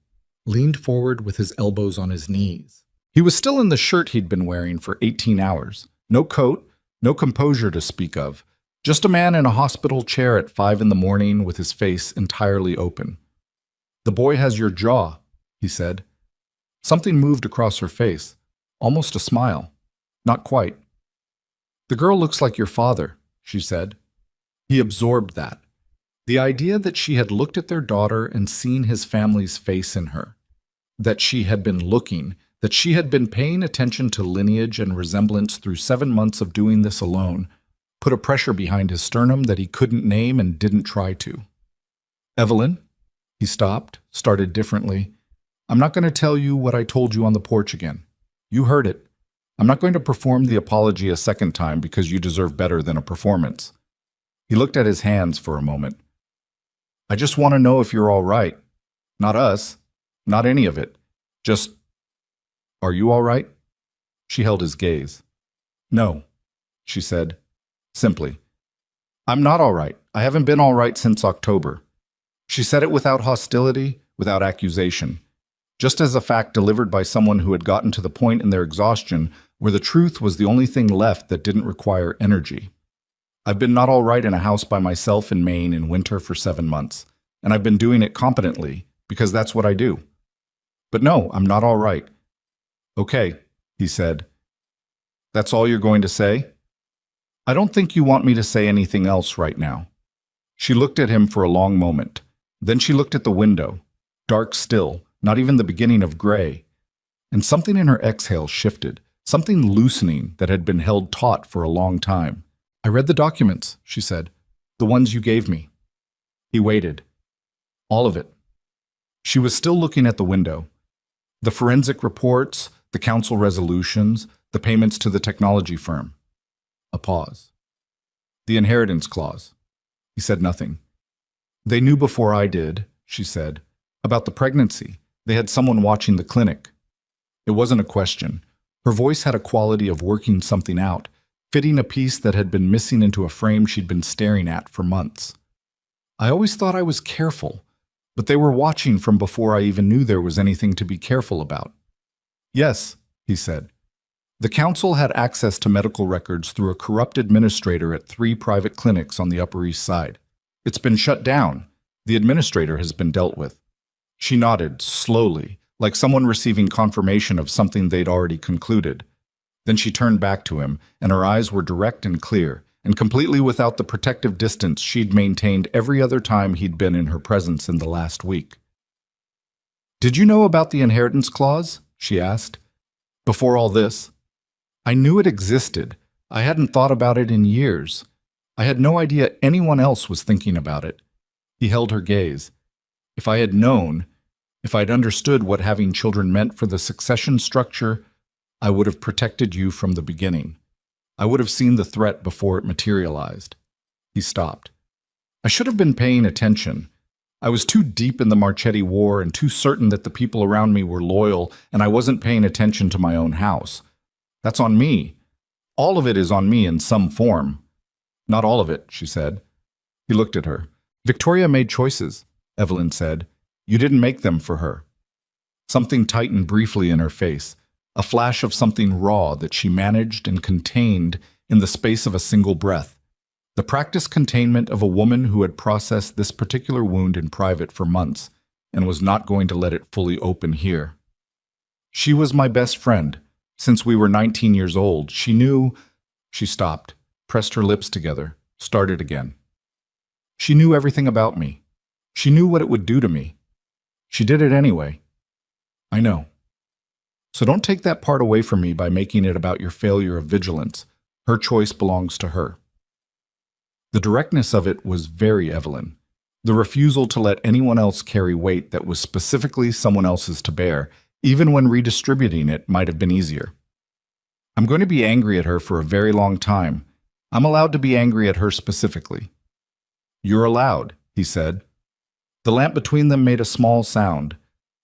S1: leaned forward with his elbows on his knees. He was still in the shirt he'd been wearing for 18 hours. No coat, no composure to speak of. Just a man in a hospital chair at 5 a.m. with his face entirely open. "The boy has your jaw," he said. Something moved across her face, almost a smile. Not quite. "The girl looks like your father," she said. He absorbed that. The idea that she had looked at their daughter and seen his family's face in her. That she had been looking, that she had been paying attention to lineage and resemblance through 7 months of doing this alone, put a pressure behind his sternum that he couldn't name and didn't try to. "Evelyn?" He stopped, started differently. "I'm not going to tell you what I told you on the porch again. You heard it. I'm not going to perform the apology a second time because you deserve better than a performance." He looked at his hands for a moment. "I just want to know if you're all right. Not us. Not any of it. Just, are you all right?" She held his gaze. "No," she said, simply. "I'm not all right. I haven't been all right since October." She said it without hostility, without accusation, just as a fact delivered by someone who had gotten to the point in their exhaustion where the truth was the only thing left that didn't require energy. "I've been not all right in a house by myself in Maine in winter for 7 months, and I've been doing it competently, because that's what I do. But no, I'm not all right." "Okay," he said. "That's all you're going to say?" "I don't think you want me to say anything else right now." She looked at him for a long moment. Then she looked at the window, dark still, not even the beginning of gray. And something in her exhale shifted, something loosening that had been held taut for a long time. "I read the documents," she said. "The ones you gave me." He waited. "All of it." She was still looking at the window. The forensic reports, the council resolutions, the payments to the technology firm. A pause. "The inheritance clause." He said nothing. "They knew before I did," she said, "about the pregnancy. They had someone watching the clinic." It wasn't a question. Her voice had a quality of working something out, fitting a piece that had been missing into a frame she'd been staring at for months. "I always thought I was careful, but they were watching from before I even knew there was anything to be careful about." "Yes," he said. "The council had access to medical records through a corrupt administrator at 3 private clinics on the Upper East Side. It's been shut down. The administrator has been dealt with." She nodded, slowly, like someone receiving confirmation of something they'd already concluded. Then she turned back to him, and her eyes were direct and clear, and completely without the protective distance she'd maintained every other time he'd been in her presence in the last week. "Did you know about the inheritance clause?" she asked. "Before all this?" "I knew it existed. I hadn't thought about it in years. I had no idea anyone else was thinking about it." He held her gaze. "If I had known, if I'd understood what having children meant for the succession structure, I would have protected you from the beginning. I would have seen the threat before it materialized." He stopped. "I should have been paying attention. I was too deep in the Marchetti War and too certain that the people around me were loyal, and I wasn't paying attention to my own house. That's on me. All of it is on me in some form." "Not all of it," she said. He looked at her. "Victoria made choices," Evelyn said. You didn't make them for her. Something tightened briefly in her face, a flash of something raw that she managed and contained in the space of a single breath. The practiced containment of a woman who had processed this particular wound in private for months and was not going to let it fully open here. She was my best friend. Since we were 19 years old, she knew. She stopped, pressed her lips together, started again. She knew everything about me. She knew what it would do to me. She did it anyway. I know. So don't take that part away from me by making it about your failure of vigilance. Her choice belongs to her. The directness of it was very Evelyn. The refusal to let anyone else carry weight that was specifically someone else's to bear, even when redistributing it might have been easier. I'm going to be angry at her for a very long time. I'm allowed to be angry at her specifically. You're allowed, he said. The lamp between them made a small sound,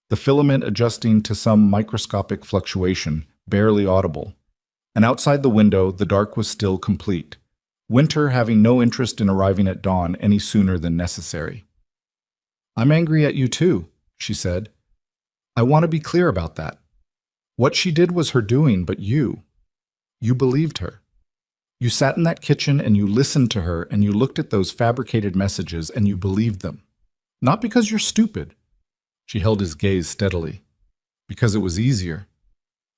S1: the filament adjusting to some microscopic fluctuation, barely audible. And outside the window, the dark was still complete, winter having no interest in arriving at dawn any sooner than necessary. I'm angry at you too, she said. I want to be clear about that. What she did was her doing, but you believed her. You sat in that kitchen and you listened to her and you looked at those fabricated messages and you believed them. Not because you're stupid. She held his gaze steadily. Because it was easier.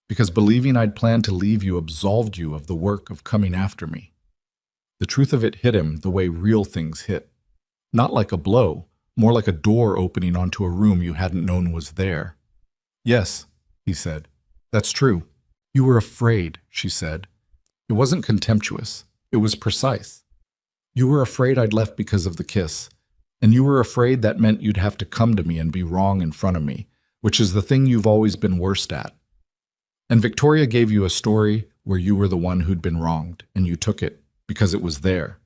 S1: Because believing I'd planned to leave you absolved you of the work of coming after me. The truth of it hit him the way real things hit. Not like a blow, more like a door opening onto a room you hadn't known was there. Yes, he said. That's true. You were afraid, she said. It wasn't contemptuous. It was precise. You were afraid I'd left because of the kiss. And you were afraid that meant you'd have to come to me and be wrong in front of me, which is the thing you've always been worst at. And Victoria gave you a story where you were the one who'd been wronged, and you took it because it was there.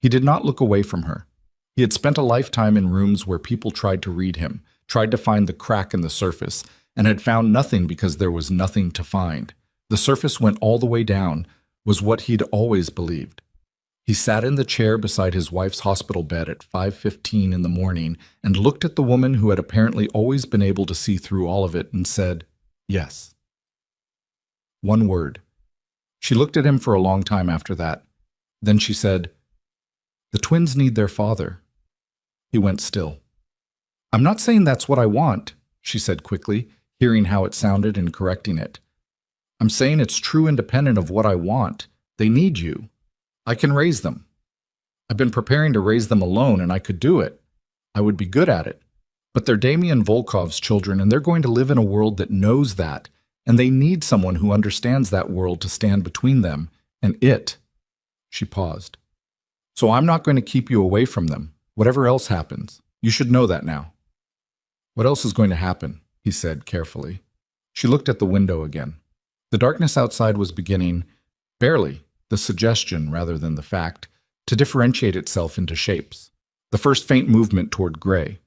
S1: He did not look away from her. He had spent a lifetime in rooms where people tried to read him, tried to find the crack in the surface, and had found nothing because there was nothing to find. The surface went all the way down, was what he'd always believed. He sat in the chair beside his wife's hospital bed at 5:15 in the morning and looked at the woman who had apparently always been able to see through all of it and said, yes. One word. She looked at him for a long time after that. Then she said, the twins need their father. He went still. I'm not saying that's what I want, she said quickly, hearing how it sounded and correcting it. I'm saying it's true independent of what I want. They need you. I can raise them. I've been preparing to raise them alone, and I could do it. I would be good at it. But they're Damien Volkov's children, and they're going to live in a world that knows that, and they need someone who understands that world to stand between them and it. She paused. So I'm not going to keep you away from them, whatever else happens. You should know that now. What else is going to happen? He said carefully. She looked at the window again. The darkness outside was beginning, barely, the suggestion rather than the fact, to differentiate itself into shapes. The first faint movement toward gray.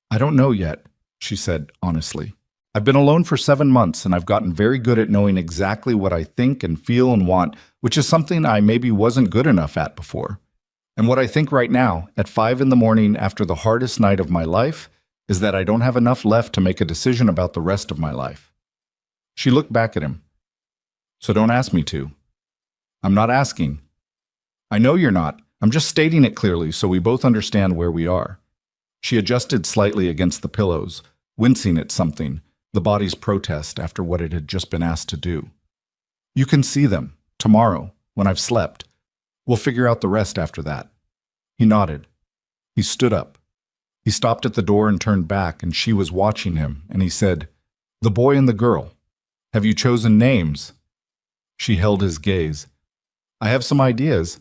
S1: I don't know yet, she said honestly. I've been alone for 7 months and I've gotten very good at knowing exactly what I think and feel and want, which is something I maybe wasn't good enough at before. And what I think right now, at 5 in the morning after the hardest night of my life, is that I don't have enough left to make a decision about the rest of my life. She looked back at him. So don't ask me to. I'm not asking. I know you're not. I'm just stating it clearly so we both understand where we are. She adjusted slightly against the pillows, wincing at something, the body's protest after what it had just been asked to do. You can see them, tomorrow, when I've slept. We'll figure out the rest after that. He nodded. He stood up. He stopped at the door and turned back, and she was watching him, and he said, the boy and the girl. Have you chosen names? She held his gaze. I have some ideas.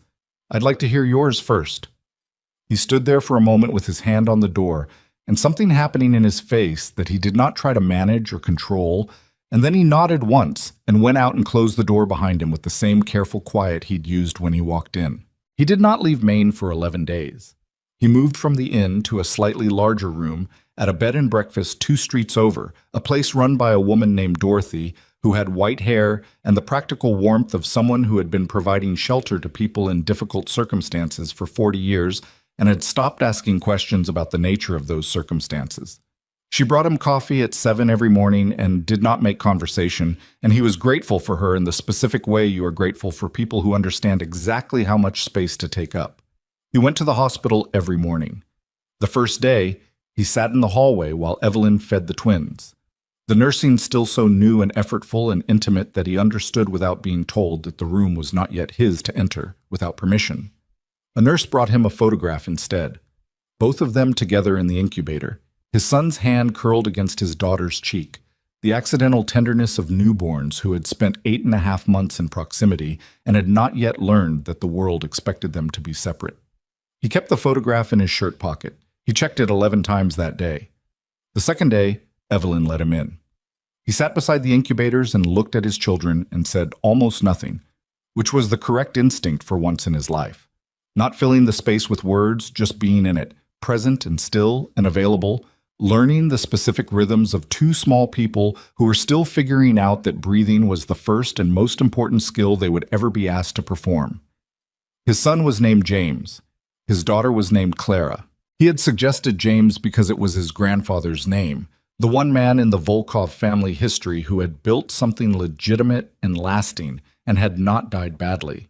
S1: I'd like to hear yours first. He stood there for a moment with his hand on the door, and something happening in his face that he did not try to manage or control, and then he nodded once and went out and closed the door behind him with the same careful quiet he'd used when he walked in. He did not leave Maine for 11 days. He moved from the inn to a slightly larger room at a bed and breakfast 2 streets over, a place run by a woman named Dorothy, who had white hair and the practical warmth of someone who had been providing shelter to people in difficult circumstances for 40 years and had stopped asking questions about the nature of those circumstances. She brought him coffee at 7 every morning and did not make conversation, and he was grateful for her in the specific way you are grateful for people who understand exactly how much space to take up. He went to the hospital every morning. The first day, he sat in the hallway while Evelyn fed the twins. The nursing still so new and effortful and intimate that he understood without being told that the room was not yet his to enter without permission. A nurse brought him a photograph instead, both of them together in the incubator, his son's hand curled against his daughter's cheek, the accidental tenderness of newborns who had spent 8.5 months in proximity and had not yet learned that the world expected them to be separate. He kept the photograph in his shirt pocket. He checked it 11 times that day. The second day, Evelyn let him in. He sat beside the incubators and looked at his children and said almost nothing, which was the correct instinct for once in his life. Not filling the space with words, just being in it, present and still and available, learning the specific rhythms of two small people who were still figuring out that breathing was the first and most important skill they would ever be asked to perform. His son was named James. His daughter was named Clara. He had suggested James because it was his grandfather's name, the one man in the Volkov family history who had built something legitimate and lasting and had not died badly.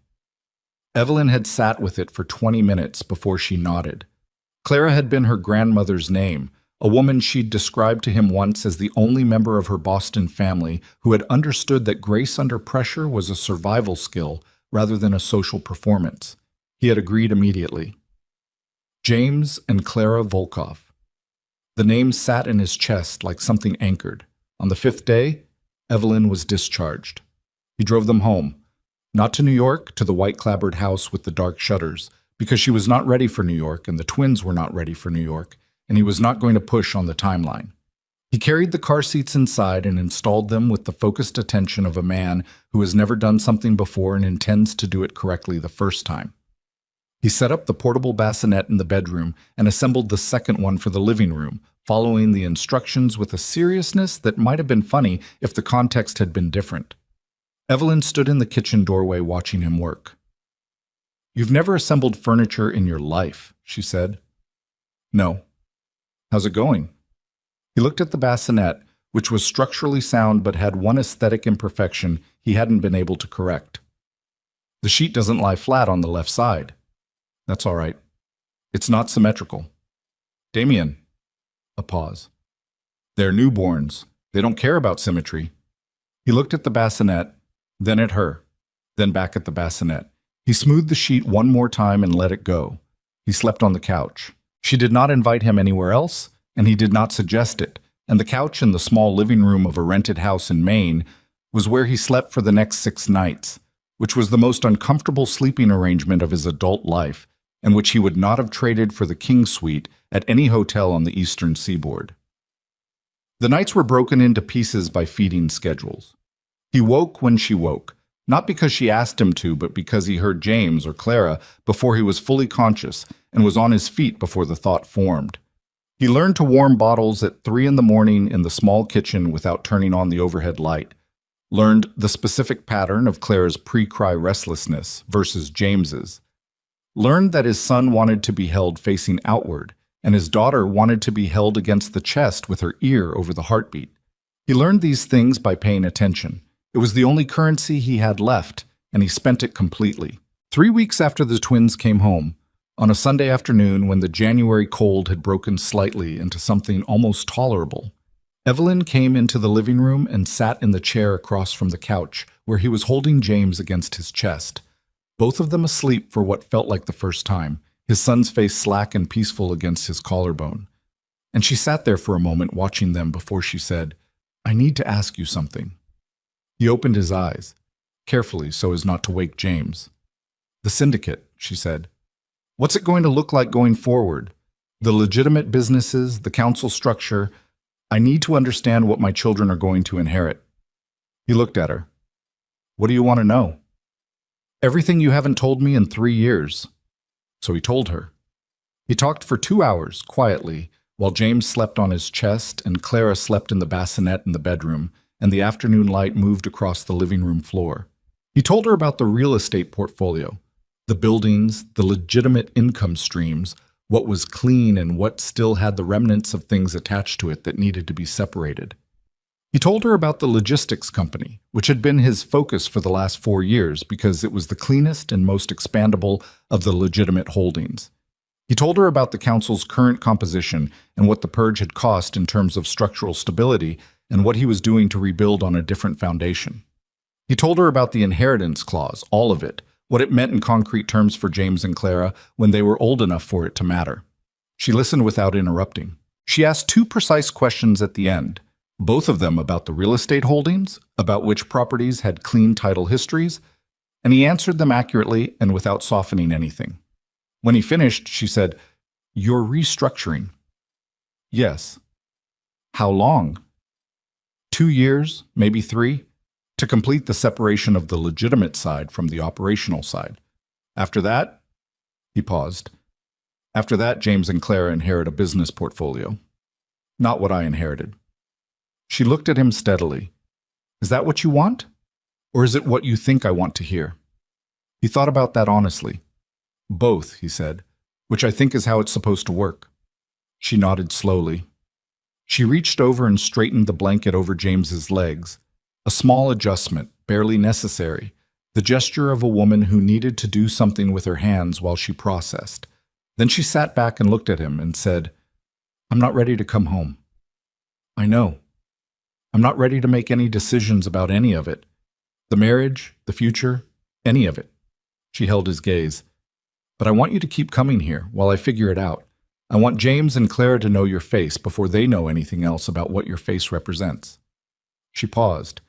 S1: Evelyn had sat with it for 20 minutes before she nodded. Clara had been her grandmother's name, a woman she'd described to him once as the only member of her Boston family who had understood that grace under pressure was a survival skill rather than a social performance. He had agreed immediately. James and Clara Volkov. The name sat in his chest like something anchored. On the 5th day, Evelyn was discharged. He drove them home. Not to New York, to the white-clapboard house with the dark shutters, because she was not ready for New York and the twins were not ready for New York, and he was not going to push on the timeline. He carried the car seats inside and installed them with the focused attention of a man who has never done something before and intends to do it correctly the first time. He set up the portable bassinet in the bedroom and assembled the second one for the living room, following the instructions with a seriousness that might have been funny if the context had been different. Evelyn stood in the kitchen doorway watching him work. "You've never assembled furniture in your life," she said. "No." "How's it going?" He looked at the bassinet, which was structurally sound but had one aesthetic imperfection he hadn't been able to correct. "The sheet doesn't lie flat on the left side." "That's all right. It's not symmetrical." "Damien." A pause. "They're newborns. They don't care about symmetry." He looked at the bassinet, then at her, then back at the bassinet. He smoothed the sheet one more time and let it go. He slept on the couch. She did not invite him anywhere else, and he did not suggest it, and the couch in the small living room of a rented house in Maine was where he slept for the next 6 nights, which was the most uncomfortable sleeping arrangement of his adult life, and which he would not have traded for the King Suite at any hotel on the eastern seaboard. The nights were broken into pieces by feeding schedules. He woke when she woke, not because she asked him to, but because he heard James or Clara before he was fully conscious and was on his feet before the thought formed. He learned to warm bottles at 3 in the morning in the small kitchen without turning on the overhead light, learned the specific pattern of Clara's pre-cry restlessness versus James's, learned that his son wanted to be held facing outward, and his daughter wanted to be held against the chest with her ear over the heartbeat. He learned these things by paying attention. It was the only currency he had left, and he spent it completely. 3 weeks after the twins came home, on a Sunday afternoon when the January cold had broken slightly into something almost tolerable, Evelyn came into the living room and sat in the chair across from the couch where he was holding James against his chest, both of them asleep for what felt like the first time, his son's face slack and peaceful against his collarbone. And she sat there for a moment watching them before she said, "I need to ask you something." He opened his eyes, carefully so as not to wake James. "The syndicate," she said. "What's it going to look like going forward? The legitimate businesses, the council structure. I need to understand what my children are going to inherit." He looked at her. "What do you want to know?" "Everything you haven't told me in 3 years." So he told her. He talked for 2 hours, quietly, while James slept on his chest and Clara slept in the bassinet in the bedroom, and the afternoon light moved across the living room floor. He told her about the real estate portfolio, the buildings, the legitimate income streams, what was clean and what still had the remnants of things attached to it that needed to be separated. He told her about the logistics company, which had been his focus for the last 4 years because it was the cleanest and most expandable of the legitimate holdings. He told her about the council's current composition and what the purge had cost in terms of structural stability and what he was doing to rebuild on a different foundation. He told her about the inheritance clause, all of it, what it meant in concrete terms for James and Clara when they were old enough for it to matter. She listened without interrupting. She asked 2 precise questions at the end, both of them about the real estate holdings, about which properties had clean title histories, and he answered them accurately and without softening anything. When he finished, she said, "You're restructuring." "Yes." "How long?" 2 years, maybe 3, to complete the separation of the legitimate side from the operational side. After that, he paused. After that, James and Clara inherit a business portfolio. Not what I inherited. She looked at him steadily. Is that what you want? Or is it what you think I want to hear? He thought about that honestly. Both, he said, which I think is how it's supposed to work. She nodded slowly. She reached over and straightened the blanket over James's legs. A small adjustment, barely necessary, the gesture of a woman who needed to do something with her hands while she processed. Then she sat back and looked at him and said, "I'm not ready to come home." "I know. I'm not ready to make any decisions about any of it. The marriage, the future, any of it." She held his gaze. "But I want you to keep coming here while I figure it out. I want James and Clara to know your face before they know anything else about what your face represents." She paused.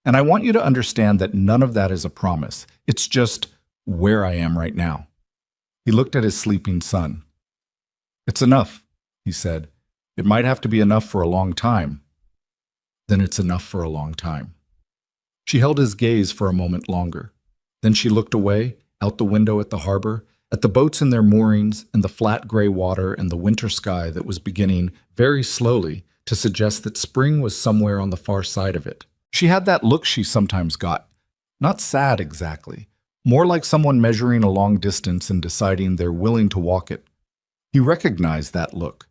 S1: "And I want you to understand that none of that is a promise. It's just where I am right now." He looked at his sleeping son. "It's enough," he said. "It might have to be enough for a long time." "Then it's enough for a long time." She held his gaze for a moment longer. Then she looked away, out the window at the harbor, at the boats in their moorings and the flat gray water and the winter sky that was beginning, very slowly, to suggest that spring was somewhere on the far side of it. She had that look she sometimes got. Not sad exactly, more like someone measuring a long distance and deciding they're willing to walk it. He recognized that look.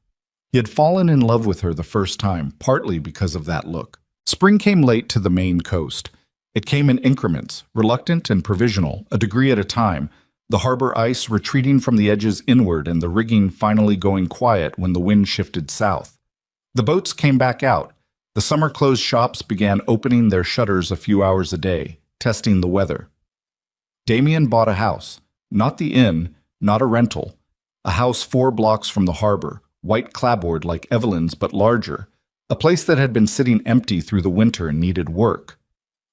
S1: He had fallen in love with her the first time, partly because of that look. Spring came late to the Maine coast. It came in increments, reluctant and provisional, a degree at a time, the harbor ice retreating from the edges inward and the rigging finally going quiet when the wind shifted south. The boats came back out. The summer-closed shops began opening their shutters a few hours a day, testing the weather. Damien bought a house, not the inn, not a rental, a house 4 blocks from the harbor, white clapboard like Evelyn's but larger, a place that had been sitting empty through the winter and needed work.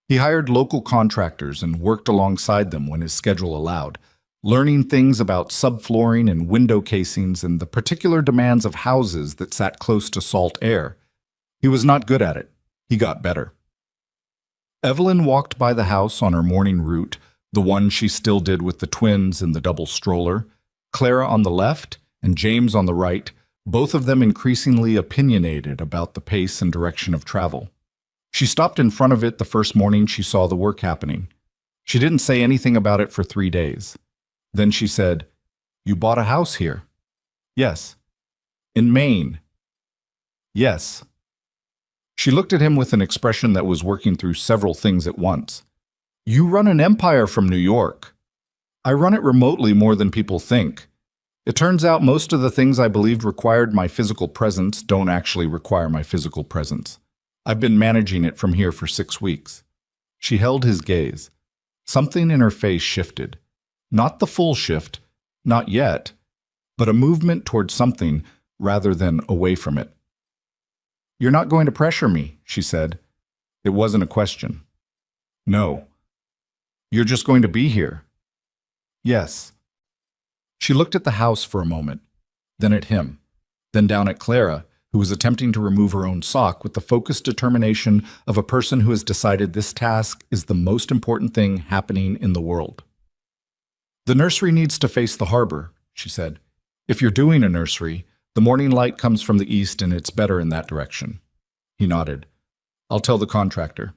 S1: He hired local contractors and worked alongside them when his schedule allowed, learning things about subflooring and window casings and the particular demands of houses that sat close to salt air. He was not good at it. He got better. Evelyn walked by the house on her morning route, the one she still did with the twins and the double stroller, Clara on the left and James on the right, both of them increasingly opinionated about the pace and direction of travel. She stopped in front of it the first morning she saw the work happening. She didn't say anything about it for 3 days. Then she said, "You bought a house here?" "Yes." "In Maine?" "Yes." She looked at him with an expression that was working through several things at once. "You run an empire from New York." "I run it remotely more than people think. It turns out most of the things I believed required my physical presence don't actually require my physical presence. I've been managing it from here for 6 weeks." She held his gaze. Something in her face shifted. Not the full shift, not yet, but a movement toward something rather than away from it. "You're not going to pressure me," she said. It wasn't a question. "No." "You're just going to be here?" "Yes." She looked at the house for a moment, then at him, then down at Clara, who was attempting to remove her own sock with the focused determination of a person who has decided this task is the most important thing happening in the world. "The nursery needs to face the harbor," she said. "If you're doing a nursery, the morning light comes from the east and it's better in that direction." He nodded. "I'll tell the contractor."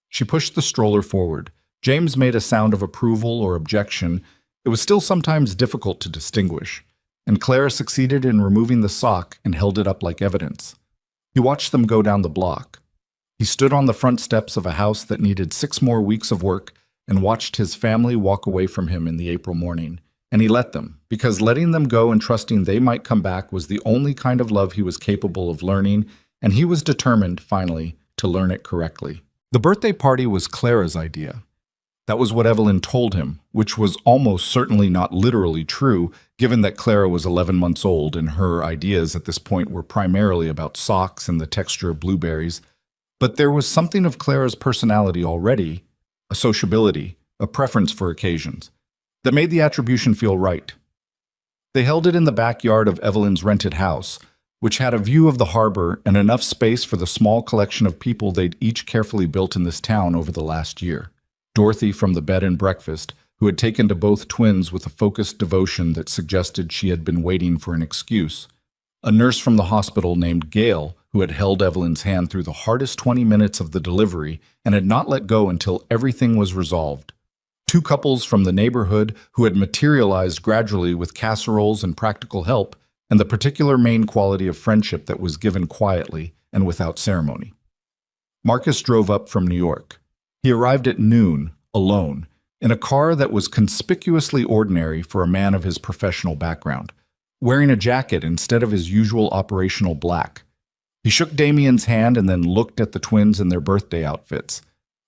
S1: She pushed the stroller forward. James made a sound of approval or objection. It was still sometimes difficult to distinguish. and Clara succeeded in removing the sock and held it up like evidence. He watched them go down the block. He stood on the front steps of a house that needed 6 more weeks of work and watched his family walk away from him in the April morning. And he let them, because letting them go and trusting they might come back was the only kind of love he was capable of learning, and he was determined, finally, to learn it correctly. The birthday party was Clara's idea. That was what Evelyn told him, which was almost certainly not literally true, given that Clara was 11 months old and her ideas at this point were primarily about socks and the texture of blueberries. But there was something of Clara's personality already, a sociability, a preference for occasions, that made the attribution feel right. They held it in the backyard of Evelyn's rented house, which had a view of the harbor and enough space for the small collection of people they'd each carefully built in this town over the last year. Dorothy from the bed and breakfast, who had taken to both twins with a focused devotion that suggested she had been waiting for an excuse. A nurse from the hospital named Gail, who had held Evelyn's hand through the hardest 20 minutes of the delivery and had not let go until everything was resolved. 2 couples from the neighborhood who had materialized gradually with casseroles and practical help, and the particular main quality of friendship that was given quietly and without ceremony. Marcus drove up from New York. He arrived at noon, alone, in a car that was conspicuously ordinary for a man of his professional background, wearing a jacket instead of his usual operational black. He shook Damien's hand and then looked at the twins in their birthday outfits.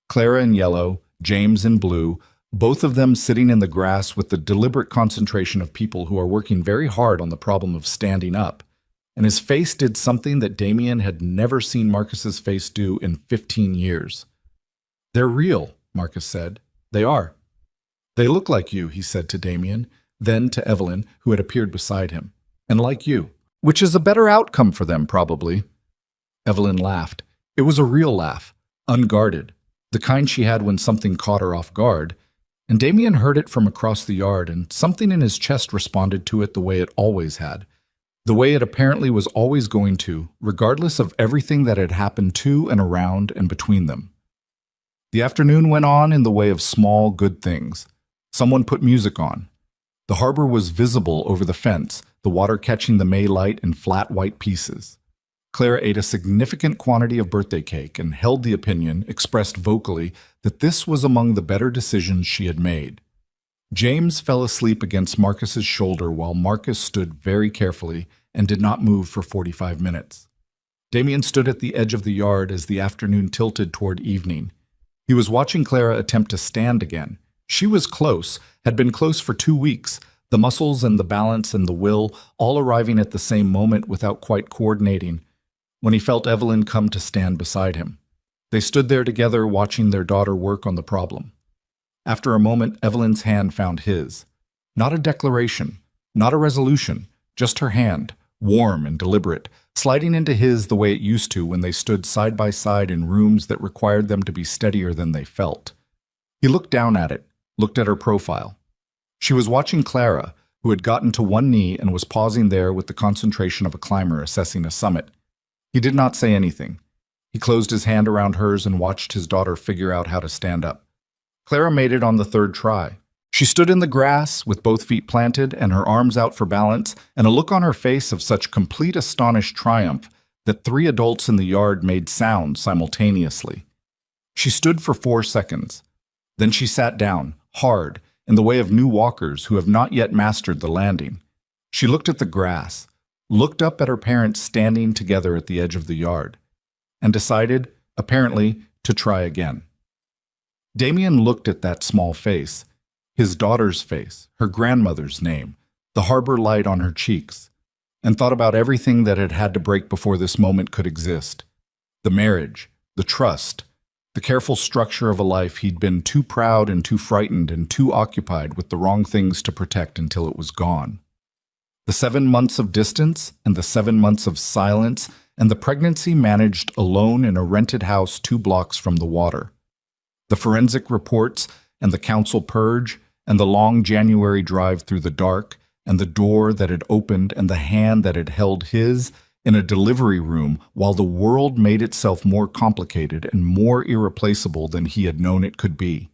S1: Clara in yellow, James in blue, both of them sitting in the grass with the deliberate concentration of people who are working very hard on the problem of standing up. And his face did something that Damien had never seen Marcus's face do in 15 years. "They're real," Marcus said. "They are." "They look like you," he said to Damien, then to Evelyn, who had appeared beside him. "And like you. Which is a better outcome for them, probably." Evelyn laughed. It was a real laugh, unguarded, the kind she had when something caught her off guard, and Damien heard it from across the yard, and something in his chest responded to it the way it always had, the way it apparently was always going to, regardless of everything that had happened to and around and between them. The afternoon went on in the way of small, good things. Someone put music on. The harbor was visible over the fence, the water catching the May light in flat white pieces. Clara ate a significant quantity of birthday cake and held the opinion, expressed vocally, that this was among the better decisions she had made. James fell asleep against Marcus's shoulder while Marcus stood very carefully and did not move for 45 minutes. Damien stood at the edge of the yard as the afternoon tilted toward evening. He was watching Clara attempt to stand again. She was close, had been close for 2 weeks, the muscles and the balance and the will all arriving at the same moment without quite coordinating, when he felt Evelyn come to stand beside him. They stood there together watching their daughter work on the problem. After a moment, Evelyn's hand found his. Not a declaration, not a resolution, just her hand, warm and deliberate, sliding into his the way it used to when they stood side by side in rooms that required them to be steadier than they felt. He looked down at it, looked at her profile. She was watching Clara, who had gotten to one knee and was pausing there with the concentration of a climber assessing a summit. He did not say anything. He closed his hand around hers and watched his daughter figure out how to stand up. Clara made it on the 3rd try. She stood in the grass with both feet planted and her arms out for balance, and a look on her face of such complete astonished triumph that 3 adults in the yard made sound simultaneously. She stood for 4 seconds. Then she sat down, hard, in the way of new walkers who have not yet mastered the landing. She looked at the grass, looked up at her parents standing together at the edge of the yard, and decided, apparently, to try again. Damien looked at that small face, his daughter's face, her grandmother's name, the harbor light on her cheeks, and thought about everything that had had to break before this moment could exist. The marriage, the trust, the careful structure of a life he'd been too proud and too frightened and too occupied with the wrong things to protect until it was gone. The 7 months of distance and the 7 months of silence and the pregnancy managed alone in a rented house 2 blocks from the water. The forensic reports and the council purge and the long January drive through the dark and the door that had opened and the hand that had held his in a delivery room while the world made itself more complicated and more irreplaceable than he had known it could be.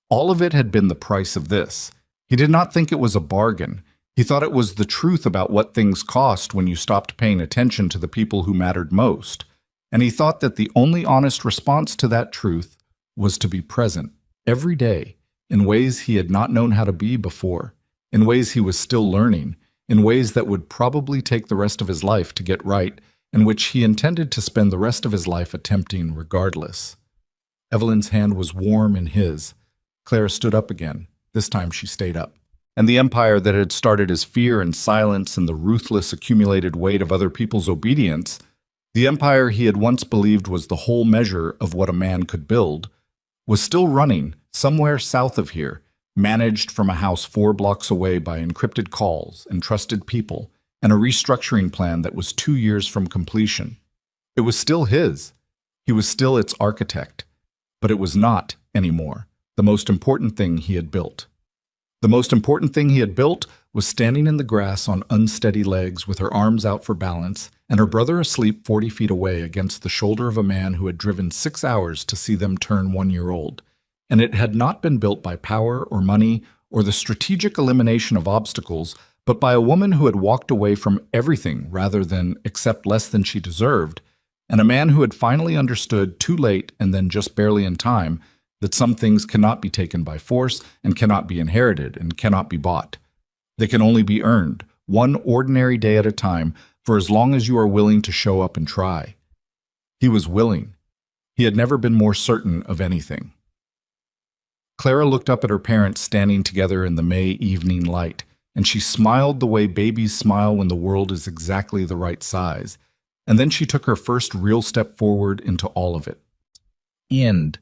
S1: All of it had been the price of this. He did not think it was a bargain. He thought it was the truth about what things cost when you stopped paying attention to the people who mattered most. And he thought that the only honest response to that truth was to be present every day in ways he had not known how to be before, in ways he was still learning, in ways that would probably take the rest of his life to get right, and which he intended to spend the rest of his life attempting regardless. Evelyn's hand was warm in his. Clara stood up again. This time she stayed up. And the empire that had started as fear and silence and the ruthless accumulated weight of other people's obedience, the empire he had once believed was the whole measure of what a man could build, was still running somewhere south of here, managed from a house 4 blocks away by encrypted calls and trusted people, and a restructuring plan that was 2 years from completion. It was still his. He was still its architect. But it was not, anymore, the most important thing he had built. The most important thing he had built was standing in the grass on unsteady legs with her arms out for balance, and her brother asleep 40 feet away against the shoulder of a man who had driven 6 hours to see them turn 1 year old. And it had not been built by power or money or the strategic elimination of obstacles, but by a woman who had walked away from everything rather than accept less than she deserved, and a man who had finally understood too late and then just barely in time that some things cannot be taken by force and cannot be inherited and cannot be bought. They can only be earned, one ordinary day at a time, for as long as you are willing to show up and try. He was willing. He had never been more certain of anything. Clara looked up at her parents standing together in the May evening light, and she smiled the way babies smile when the world is exactly the right size. And then she took her first real step forward into all of it. End.